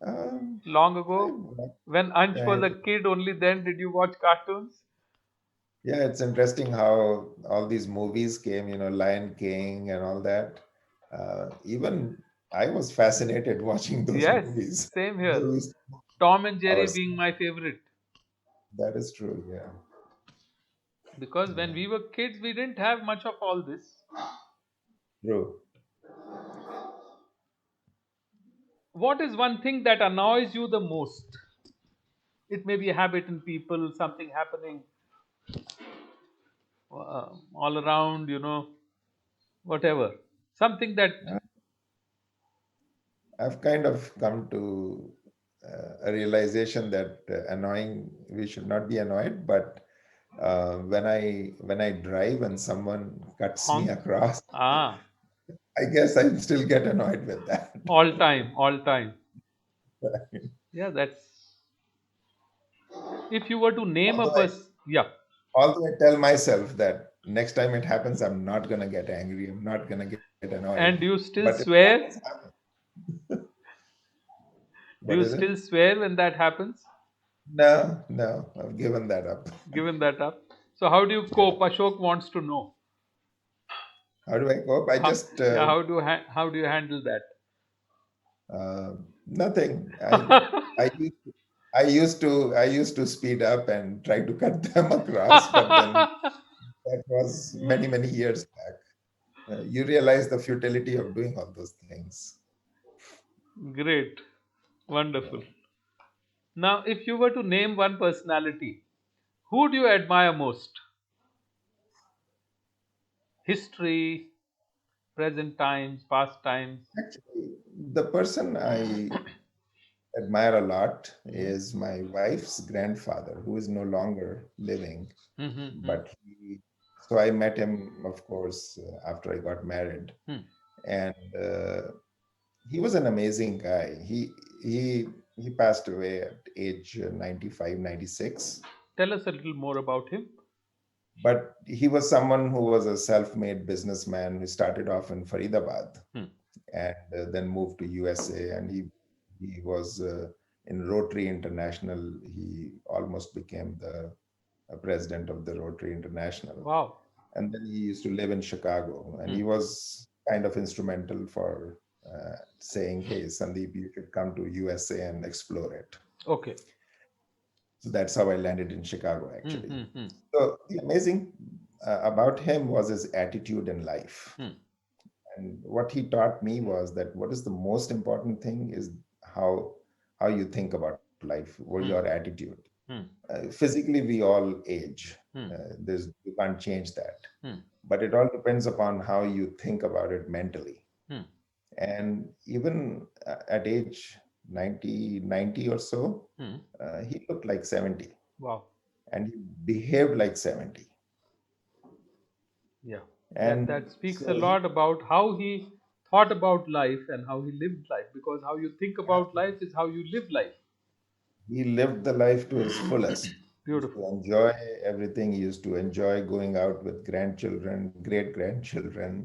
Um, Long I, ago, when Ansh was a I, kid, only then did you watch cartoons? yeah, it's interesting how all these movies came, Lion King and all that. Even I was fascinated watching those Yes, movies. same They here. used Tom and Jerry our being my favorite. that is true. Yeah, Because when yeah, we were kids, we didn't have much of all this. true. What is one thing that annoys you the most? It may be a habit in people, something happening all around, whatever. Something that I've kind of come to a realization that annoying, we should not be annoyed, but when I drive and someone cuts me honk. across, Ah, I guess I still get annoyed with that. all time, all time. Yeah, that's. If you were to name a although I person, yeah. although I tell myself that next time it happens, I'm not gonna get angry, I'm not gonna get annoyed, And do you but still it swear? always happens. Do What you is it? still swear when that happens? No, no, I've given that up. Given that up. So how do you Yeah. cope? Ashok wants to know. How do I cope? I How, just yeah, how do you handle that? nothing. I used to speed up and try to cut them across, but then that was many, many years back. You realize the futility of doing all those things. Great. Yeah. Wonderful. Now, if you were to name one personality, who do you admire most? History, present times, past times. Actually, the person admire a lot Mm-hmm. is my wife's grandfather, who is no longer living. Mm-hmm. But so I met him, of course, after I got married, Hmm. and he was an amazing guy. He passed away at age 95, 96. Tell us a little more about him. But he was someone who was a self-made businessman who started off in Faridabad Hmm. and then moved to USA. And he was in Rotary International. He almost became the president of the Rotary International. Wow. And then he used to live in Chicago. And Hmm. he was kind of instrumental for saying, "Hey, Sandeep, you should come to USA and explore it." Okay. So that's how I landed in Chicago, Hmm. actually. Hmm. Hmm. So the amazing about him was his attitude in life. Hmm. And what he taught me was that what is the most important thing is how how you think about life or your Hmm. attitude. Hmm. Physically, we all age. Hmm. There's you can't change that, Hmm. but it all depends upon how you think about it mentally. Hmm. And even at age 90 or so, Hmm. he looked like 70 Wow. and he behaved like 70. Yeah. And That speaks a so he lot about how he thought about life and how he lived life. Because how you think about life is how you live life. he lived the life to his fullest. He used to Beautiful. enjoy everything. He used to enjoy going out with grandchildren, great grandchildren,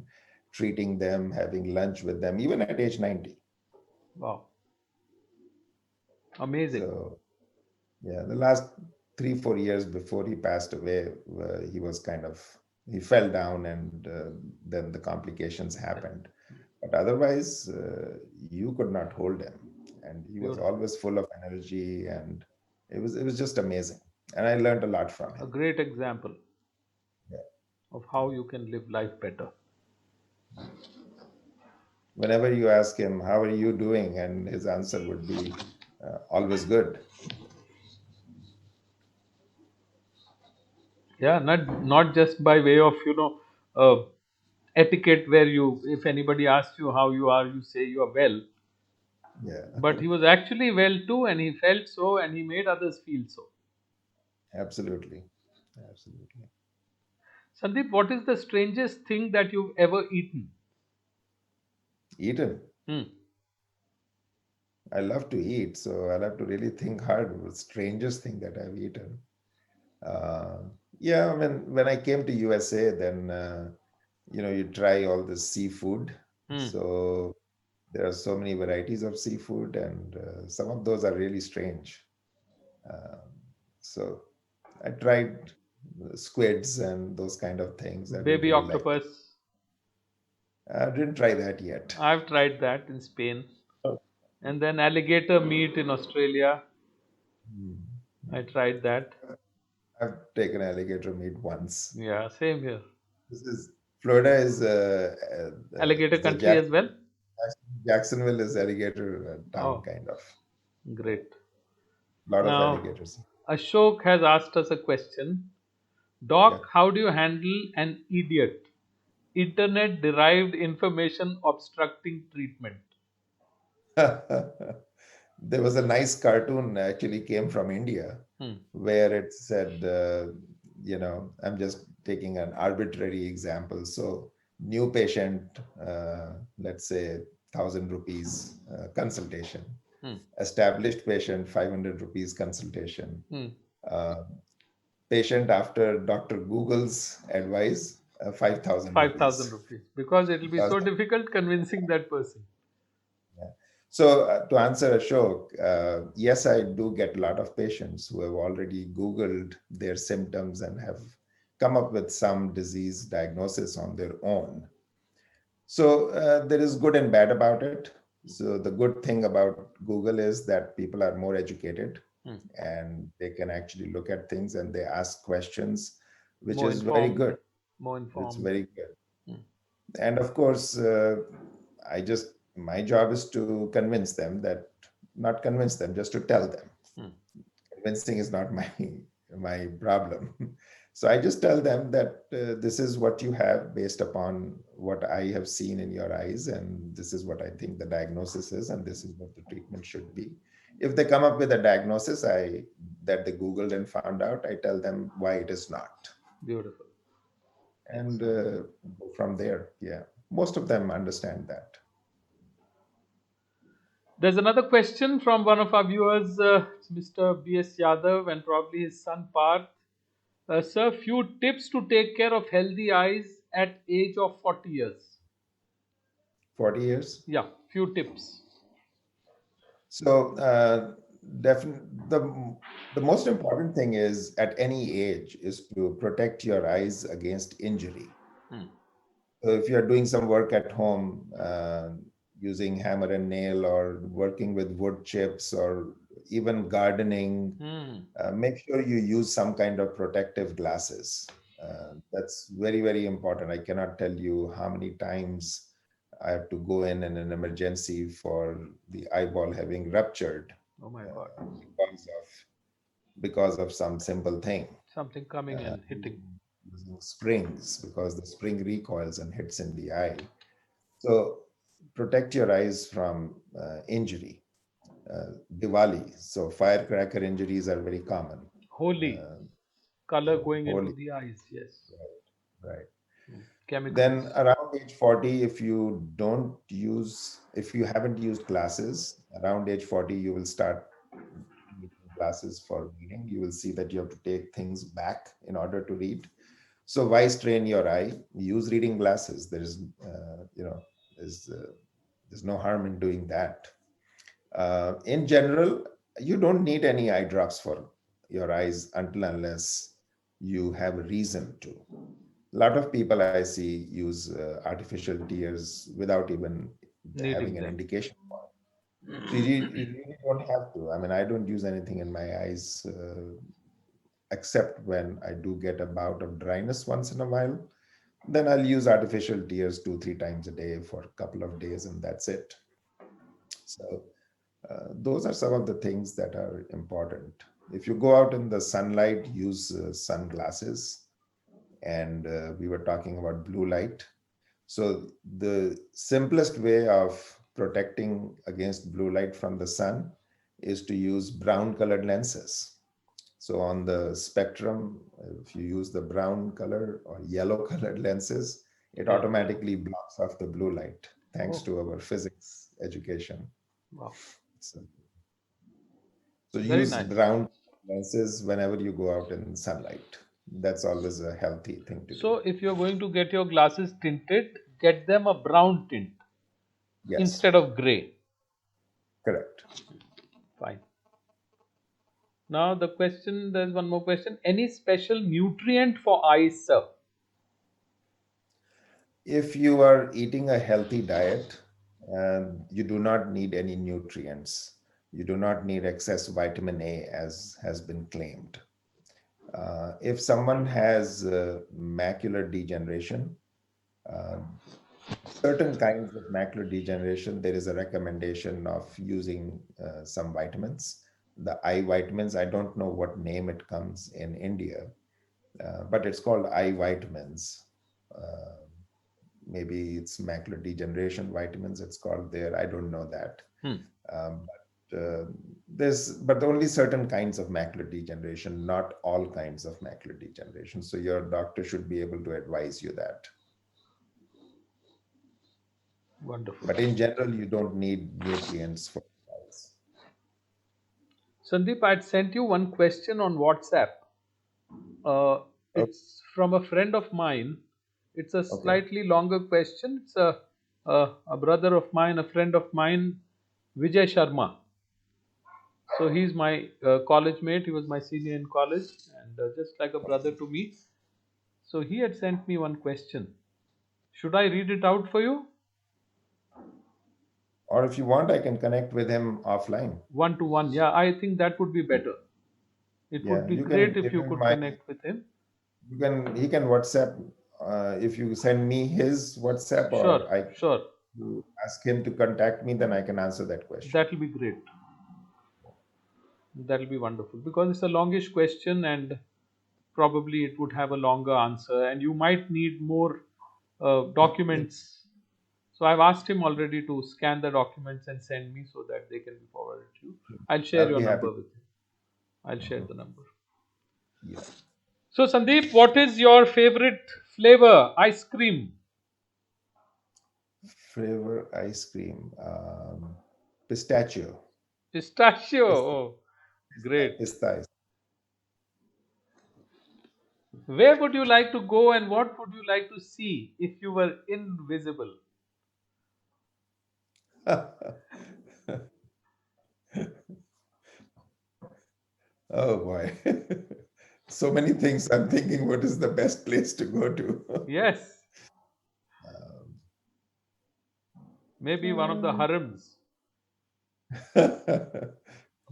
treating them, having lunch with them, even at age 90. Wow. Amazing. So, yeah, the last 3, 4 years before he passed away, he was kind of, he fell down and then the complications Yeah. happened. But otherwise, you could not hold him. And he was Beautiful. always full of energy and it was just amazing. And I learned a lot from A him. great example Yeah. of how you can live life better. Whenever you ask him, "How are you doing?" and his answer would be always good. Yeah, not just by way of etiquette where you, if anybody asks you how you are, you say you are well, Yeah, but he was actually well too, and he felt so, and he made others feel so. absolutely. Absolutely. Sandeep, what is the strangest thing that you've ever eaten? Eaten. Hmm. I love to eat, so I'll have to really think hard. The strangest thing that I've eaten. Uh, yeah, when I came to USA, then you try all the seafood. Hmm. So there are so many varieties of seafood, and some of those are really strange. Um, so I tried squids and those kind of things. I didn't Baby really like. octopus. I didn't try that yet. I've tried that in Spain. Oh. And then alligator meat in Australia. Hmm. I tried that. I've taken alligator meat once. Yeah, same here. This is Florida Alligator is the country as well. Jacksonville is alligator town Oh, kind of. great. A lot of Now, alligators. Ashok has asked us a question. Okay. Doc, how do you handle an idiot? Internet derived information obstructing treatment. There was a nice cartoon actually came from India Hmm. where it said, I'm just taking an arbitrary example. So, new patient, let's say 1,000 rupees consultation, Hmm. established patient 500 rupees consultation, Hmm. uh, patient after Dr. Google's advice, 5,000 5,000 rupees. rupees. Because it will be Because so difficult convincing that person. Yeah. So to answer Ashok, yes, I do get a lot of patients who have already Googled their symptoms and have come up with some disease diagnosis on their own. So there is good and bad about it. So the good thing about Google is that people are more educated Hmm. and they can actually look at things and they ask questions, which More is very informed. good. More It's informed. very good. Hmm. And of course, my job is to convince them that, not convince them, just to tell them. Hmm. Convincing is not my problem. So I just tell them that this is what you have based upon what I have seen in your eyes, and this is what I think the diagnosis is, and this is what the treatment should be. If they come up with a diagnosis that they Googled and found out, I tell them why it is not. Beautiful. And Excellent. go from there. Yeah. Most of them understand that. There's another question from one of our viewers, Mr. B.S. Yadav, and probably his son Parth. Sir, few tips to take care of healthy eyes at age of 40 years. 40 years. Yeah, few tips. So the most important thing is at any age is to protect your eyes against injury. Hmm. So if you're doing some work at home using hammer and nail or working with wood chips or even gardening, Hmm. make sure you use some kind of protective glasses. That's very, very important. I cannot tell you how many times I have to go in an emergency for the eyeball having ruptured Oh my God. because of some simple thing. Something coming Uh, and hitting. using springs because the spring recoils and hits in the eye. So protect your eyes from injury. Diwali. So firecracker injuries are very common. Holy. Uh, Color so going into holy, the eyes. Yes. right. Then Chemicals. around age 40, if you haven't used glasses, around age 40, you will start needing glasses for reading. You will see that you have to take things back in order to read. So why strain your eye? Use reading glasses. There's there's no harm in doing that. In general, you don't need any eye drops for your eyes until unless you have a reason to. A lot of people I see use artificial tears without even having Needing an them. indication. So you really don't have to. I mean, I don't use anything in my eyes except when I do get a bout of dryness once in a while. Then I'll use artificial tears 2, 3 times a day for a couple of days, and that's it. So those are some of the things that are important. If you go out in the sunlight, use sunglasses. And we were talking about blue light. So the simplest way of protecting against blue light from the sun is to use brown colored lenses. So on the spectrum, if you use the brown color or yellow colored lenses, it Yeah, yeah. automatically blocks off the blue light thanks Oh, to our physics education. wow. So, so Very use nice. brown lenses whenever you go out in sunlight. That's always a healthy thing to do. So, if you're going to get your glasses tinted, get them a brown tint Yes, instead of gray. correct. Fine. Now, there's one more question. Any special nutrient for eyes, sir? If you are eating a healthy diet, you do not need any nutrients. You do not need excess vitamin A, as has been claimed. If someone has macular degeneration, uh, certain kinds of macular degeneration, there is a recommendation of using some vitamins. The eye vitamins, I don't know what name it comes in India, but it's called eye vitamins. Uh, Maybe it's macular degeneration vitamins, it's called there. I don't know that. Hmm. But only certain kinds of macular degeneration, not all kinds of macular degeneration. So your doctor should be able to advise you that. Wonderful. But in general, you don't need nutrients for eyes. Sandeep, I had sent you one question on WhatsApp. Oh, It's from a friend of mine. It's a okay. slightly longer question. It's a brother of mine, a friend of mine, Vijay Sharma. So he's my college mate. He was my senior in college and just like a brother to me. So he had sent me one question. Should I read it out for you? Or if you want, I can connect with him offline. One to one. Yeah, I think that would be better. It would Yeah, be you can great if give you him could my, connect with him. he can WhatsApp. If you send me his WhatsApp Sure, or I sure. you ask him to contact me, then I can answer that question. That will be great. That will be wonderful because it's a longish question and probably it would have a longer answer and you might need more documents. So So I've asked him already to scan the documents and send me so that they can be forwarded to you. I'll share I'll your be happy. number with him. I'll share Mhm. the number. Yeah. So Sandeep, what is your favorite flavor? Ice cream. Flavor ice cream. Pistachio. Pistachio. Pista, Oh, great. pista ice. Where would you like to go and what would you like to see if you were invisible? Oh boy. So many things. I'm thinking what is the best place to go to? Yes, Um, maybe one of the um, harems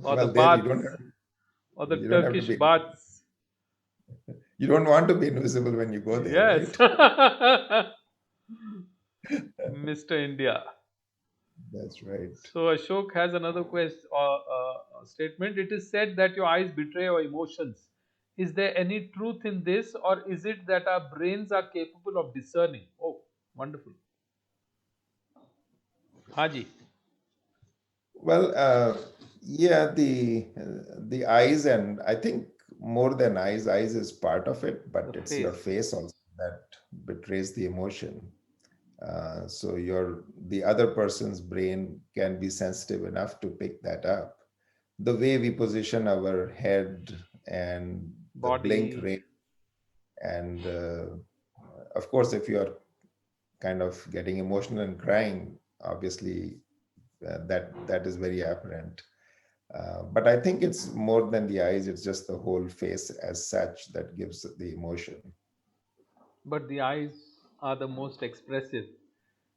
or the well, there you don't baths have or the you don't have to Turkish be baths. you don't want to be invisible when you go there, Yes, right? Mr. India. That's right. So Ashok has another statement. It is said that your eyes betray your emotions. Is there any truth in this, or is it that our brains are capable of discerning? Oh, wonderful. Haji. Well, yeah, the eyes, and I think more than eyes is part of it, The but it's your face. face also that betrays the emotion. So the other person's brain can be sensitive enough to pick that up. The way we position our head and the blink Body. rate, and of course, if you're kind of getting emotional and crying, obviously that is very apparent. But I think it's more than the eyes, it's just the whole face as such that gives the emotion. But the eyes are the most expressive.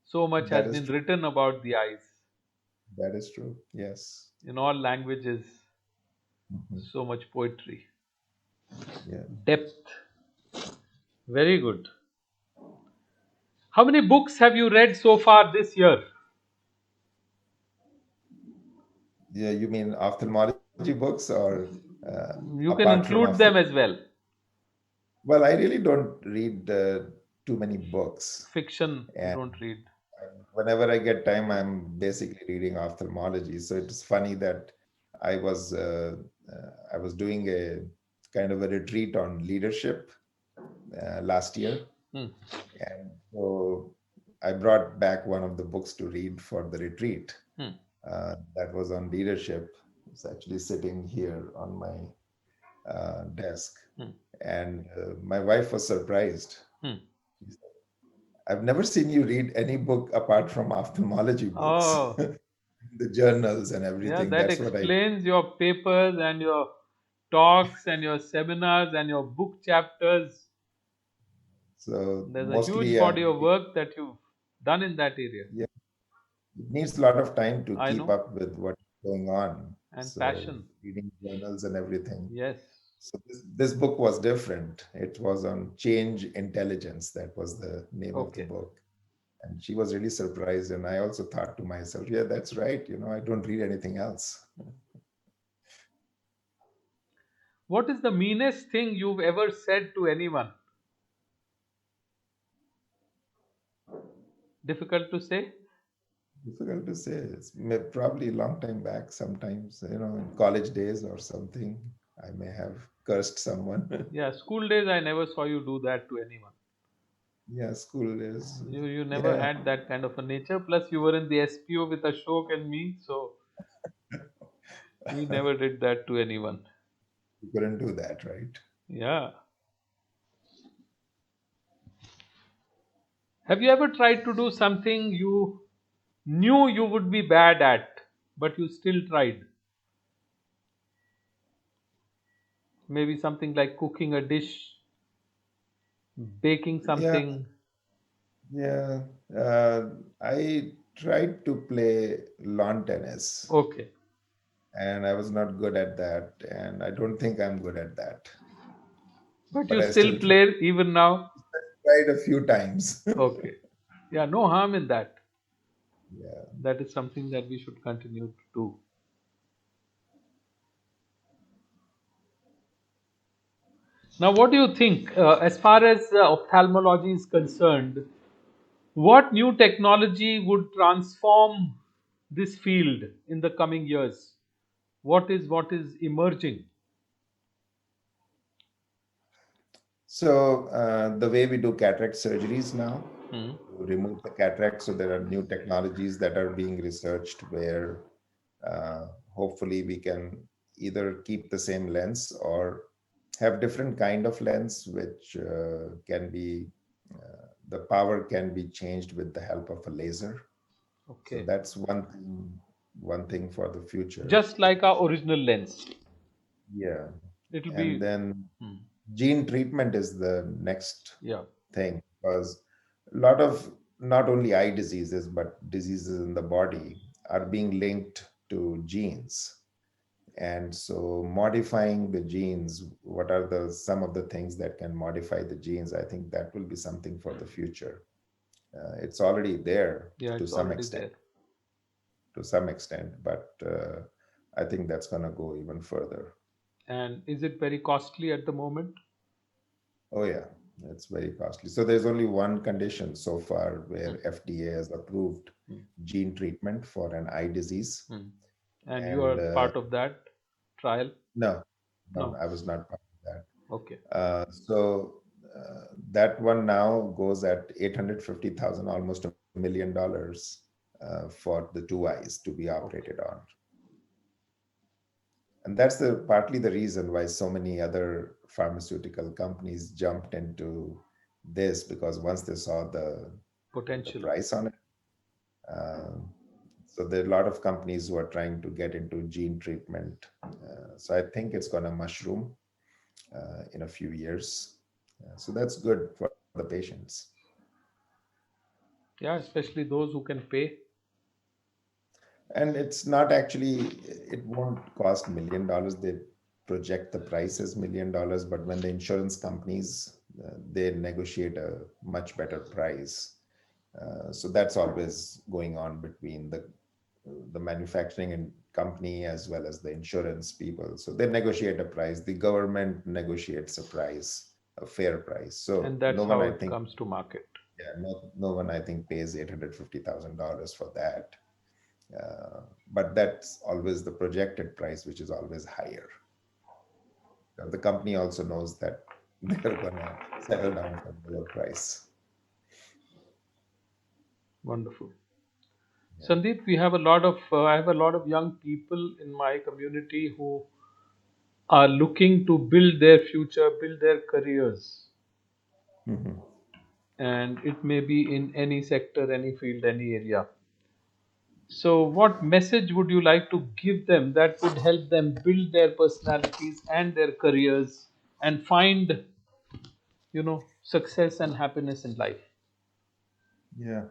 So much That has is been true. written about the eyes That is true. Yes. in all languages. Mhm. So much poetry. Yeah. Depth. Very good. How many books have you read so far this year? Yeah. You mean ophthalmology books or You can apart from include them ophthalmology? as well. Well, I really don't read too many books. Fiction, you And don't read. whenever I get time, I'm basically reading ophthalmology. So it's funny that I was I was doing a kind of a retreat on leadership last year, Hmm. and so I brought back one of the books to read for the retreat. Hmm. That was on leadership. It's actually sitting here on my desk, Hmm. and my wife was surprised. Hmm. She said, I've never seen you read any book apart from ophthalmology books, Oh, the journals and yeah, everything. that That's what I. explains your papers and your talks and your seminars and your book chapters. So There's a huge mostly, body of work that you've done in that area. yeah, it needs a lot of time to I keep know. up with what's going on. And So passion. reading journals and everything. Yes. So this book was different. It was on change intelligence. That was the name of the Okay. book. And she was really surprised. And I also thought to myself, yeah, that's right. I don't read anything else. What is the meanest thing you've ever said to anyone? Difficult to say? Difficult to say. Probably a long time back, sometimes, in college days or something, I may have cursed someone. Yeah, school days I never saw you do that to anyone. Yeah, school days. You never Yeah, had that kind of a nature. Plus, you were in the SPO with Ashok and me, so we never did that to anyone. you couldn't do that, right? Yeah. Have you ever tried to do something you knew you would be bad at, but you still tried? Maybe something like cooking a dish, baking Yeah, something. yeah. I tried to play lawn tennis, Okay. and I was not good at that, and I don't think I'm good at that. But But you I still still play even now? tried a few times. Okay. Yeah, no harm in that. Yeah. That is something that we should continue to do. Now, what do you think as far as ophthalmology is concerned? What new technology would transform this field in the coming years? What is emerging? So the way we do cataract surgeries now, Hmm. to remove the cataract, so there are new technologies that are being researched where hopefully we can either keep the same lens or have different kind of lens, which can be the power can be changed with the help of a laser. So Okay. that's one thing for the future. Just like our original lens. Yeah. It'll And be. then Hmm. gene treatment is the next Yeah. thing, because a lot of not only eye diseases but diseases in the body are being linked to genes. And so modifying the genes, what are the some of the things that can modify the genes? I think that will be something for the future. It's already there Yeah, to it's some already extent, there. but I think that's going to go even further. And is it very costly at the moment? Oh yeah, it's very costly. So there's only one condition so far Hmm. where FDA has approved Hmm. gene treatment for an eye disease. Hmm. And you are And part of that trial? no, no, No. I was not part of that. Okay. That one now goes at 850,000, almost $1 million for the two eyes to be Okay. operated on. And that's the partly the reason why so many other pharmaceutical companies jumped into this, because once they saw the Potential. price on it, so there are a lot of companies who are trying to get into gene treatment. So I think it's going to mushroom in a few years. So that's good for the patients. Yeah, especially those who can pay. And it's not actually, it won't cost $1 million. They project the price as $1 million, but when the insurance companies they negotiate a much better price. So that's always going on between the manufacturing and company as well as the insurance people. So they negotiate a price. The government negotiates a price, a fair price. So And no that's one, how I it think, comes to market. yeah, no one, I think, pays $850,000 for that. But that's always the projected price, which is always higher. The company also knows that they're gonna settle down for a lower price. Wonderful. Yeah. Sandeep, we have a lot of I have a lot of young people in my community who are looking to build their future, build their careers, Mhm. and it may be in any sector, any field, any area. So, what message would you like to give them that would help them build their personalities and their careers and find, success and happiness in life? Yeah.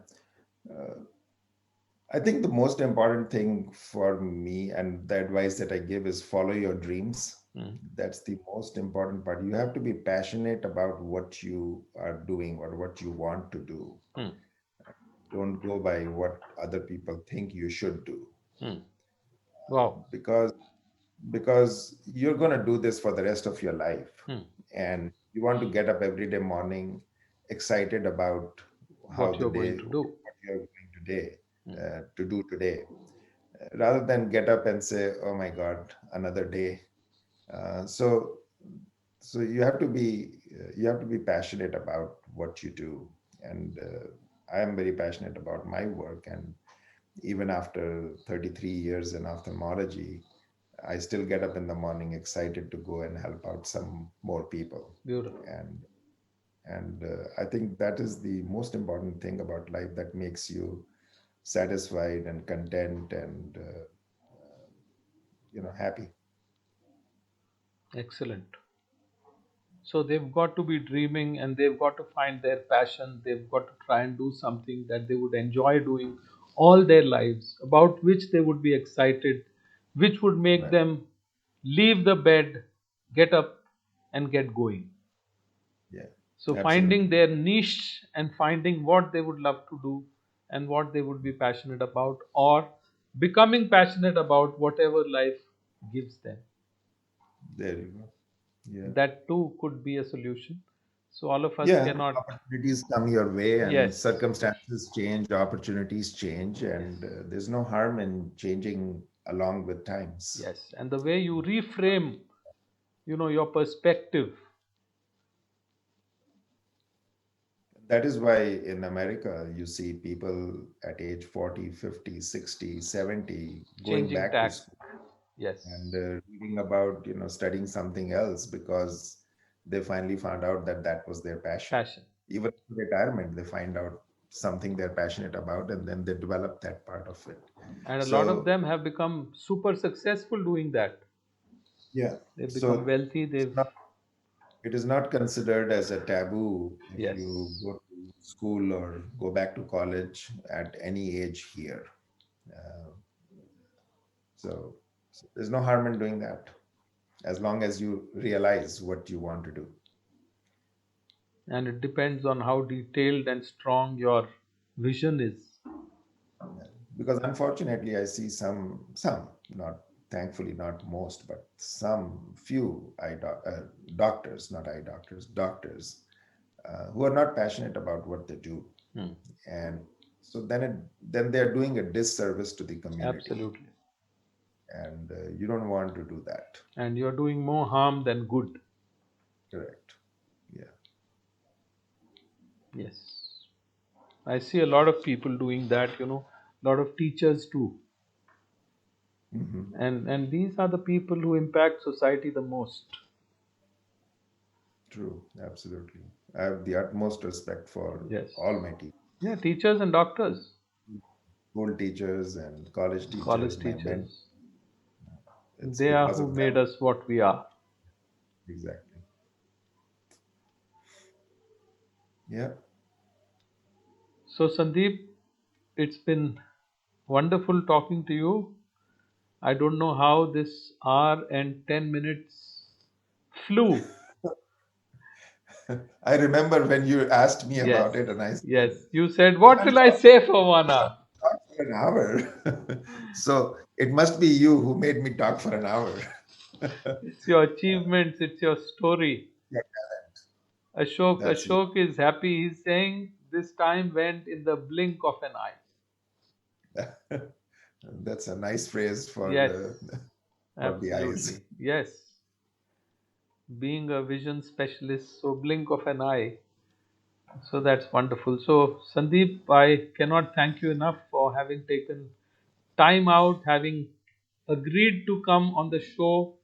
I think the most important thing for me and the advice that I give is follow your dreams. Hmm. That's the most important part. You have to be passionate about what you are doing or what you want to do. Hmm. Don't go by what other people think you should do, Hmm. Wow. because you're going to do this for the rest of your life, Hmm. and you want to get up every day morning excited about how What the you're going day, to do. what you're going today Hmm. to do today, rather than get up and say, oh my god, another day. Uh, so so you have to be passionate about what you do. And I am very passionate about my work, and even after 33 years in ophthalmology, I still get up in the morning excited to go and help out some more people. Beautiful. And I think that is the most important thing about life, that makes you satisfied and content and happy. Excellent. So they've got to be dreaming and they've got to find their passion. They've got to try and do something that they would enjoy doing all their lives, about which they would be excited, which would make Right. them leave the bed, get up, and get going. Yeah, So finding absolutely. their niche and finding what they would love to do and what they would be passionate about, or becoming passionate about whatever life gives them. There you go. Yeah. That too could be a solution. So all of us Yeah, cannot. opportunities come your way and Yes, circumstances change, opportunities change, yes, and there's no harm in changing along with times. yes. And the way you reframe, your perspective. That is why in America you see people at age 40, 50, 60, 70 going Changing back to tack. school and Yes. reading about, studying something else because they finally found out that that was their passion. Passion. Even in retirement, they find out something they're passionate about and then they develop that part of it. And a lot of So, them have become super successful doing that. yeah. They've become So wealthy. it's They've. not, it is not considered as a taboo if you Yes. go to school or go back to college at any age here. Uh, so, so there's no harm in doing that as long as you realize what you want to do. And it depends on how detailed and strong your vision is. Yeah. Because unfortunately, I see some, not thankfully not most, but some few doctors, not eye doctors, doctors who are not passionate about what they do, Hmm. and so then they're doing a disservice to the community, Absolutely. and you don't want to do that. And you're doing more harm than good. Correct. Yeah. Yes. I see a lot of people doing that, a lot of teachers too. Hmm. And these are the people who impact society the most. True. Absolutely. I have the utmost respect for Yes. all my teachers, Yeah, teachers and doctors, school teachers and college college teachers, my men. teachers. It's They are because who of made them. us what we are. Exactly. Yeah. So, Sandeep, it's been wonderful talking to you. I don't know how this hour and 10 minutes flew. I remember when you asked me Yes, about it, and I yes. said, You said, what "Can't will I say for 1 hour? talk for an hour." So it must be you who made me talk for an hour. It's your achievements, it's your story. Yeah, that's you. Ashok is happy. He's saying this time went in the blink of an eye. That's a nice phrase Yes, for the eyes. absolutely. Yes, being a vision specialist, so blink of an eye. So that's wonderful. So, Sandeep, I cannot thank you enough for having taken time out, having agreed to come on the show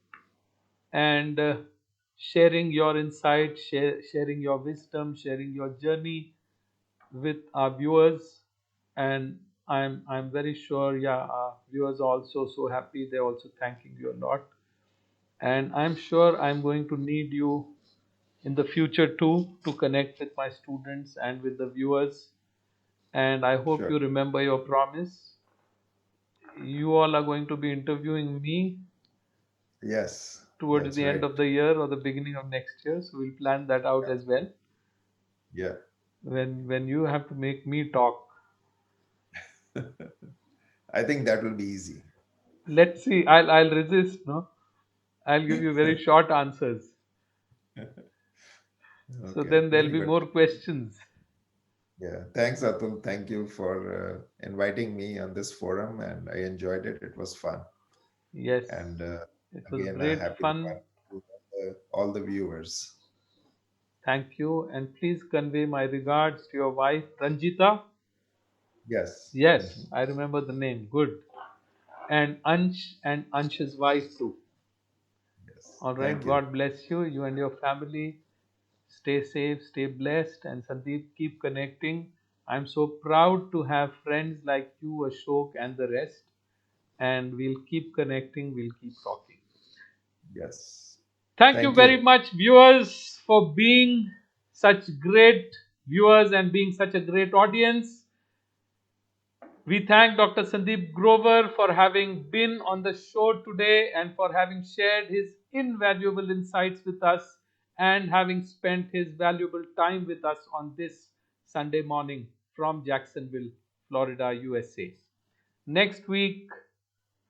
and sharing your insights, sharing your wisdom, sharing your journey with our viewers. And I'm very sure, yeah, our viewers are also so happy. They're also thanking you a lot. And I'm sure I'm going to need you in the future too to connect with my students and with the viewers. And I hope Sure. you remember your promise. You all are going to be interviewing me Yes, towards that's the end right. of the year or the beginning of next year. So we'll plan that out as well. Yeah. When you have to make me talk, I think that will be easy. let's see. I'll resist. No, I'll give you very short answers. So Okay, then there'll very be good. more questions. Yeah. Thanks, Atul. Thank you for inviting me on this forum, and I enjoyed it. It was fun. Yes, And it was again, a great happy fun. Diwali to all the viewers. Thank you, and please convey my regards to your wife Ranjita. Yes. Yes, Mhm. I remember the name. Good. And Ansh's wife too. Yes. All right. Thank you. God bless you, you and your family. Stay safe, stay blessed, and Sandeep, keep connecting. I'm so proud to have friends like you, Ashok, and the rest. And we'll keep connecting, we'll keep talking. Yes. Thank you Thank very you. much, viewers, for being such great viewers and being such a great audience. We thank Dr. Sandeep Grover for having been on the show today and for having shared his invaluable insights with us and having spent his valuable time with us on this Sunday morning from Jacksonville, Florida, USA. Next week,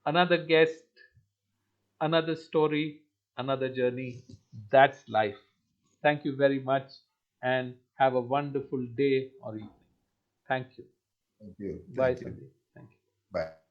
another guest, another story, another journey. That's life. Thank you very much and have a wonderful day or evening. Thank you. Thank you. Bye, Thank you. Sandeep. Thank you. Bye.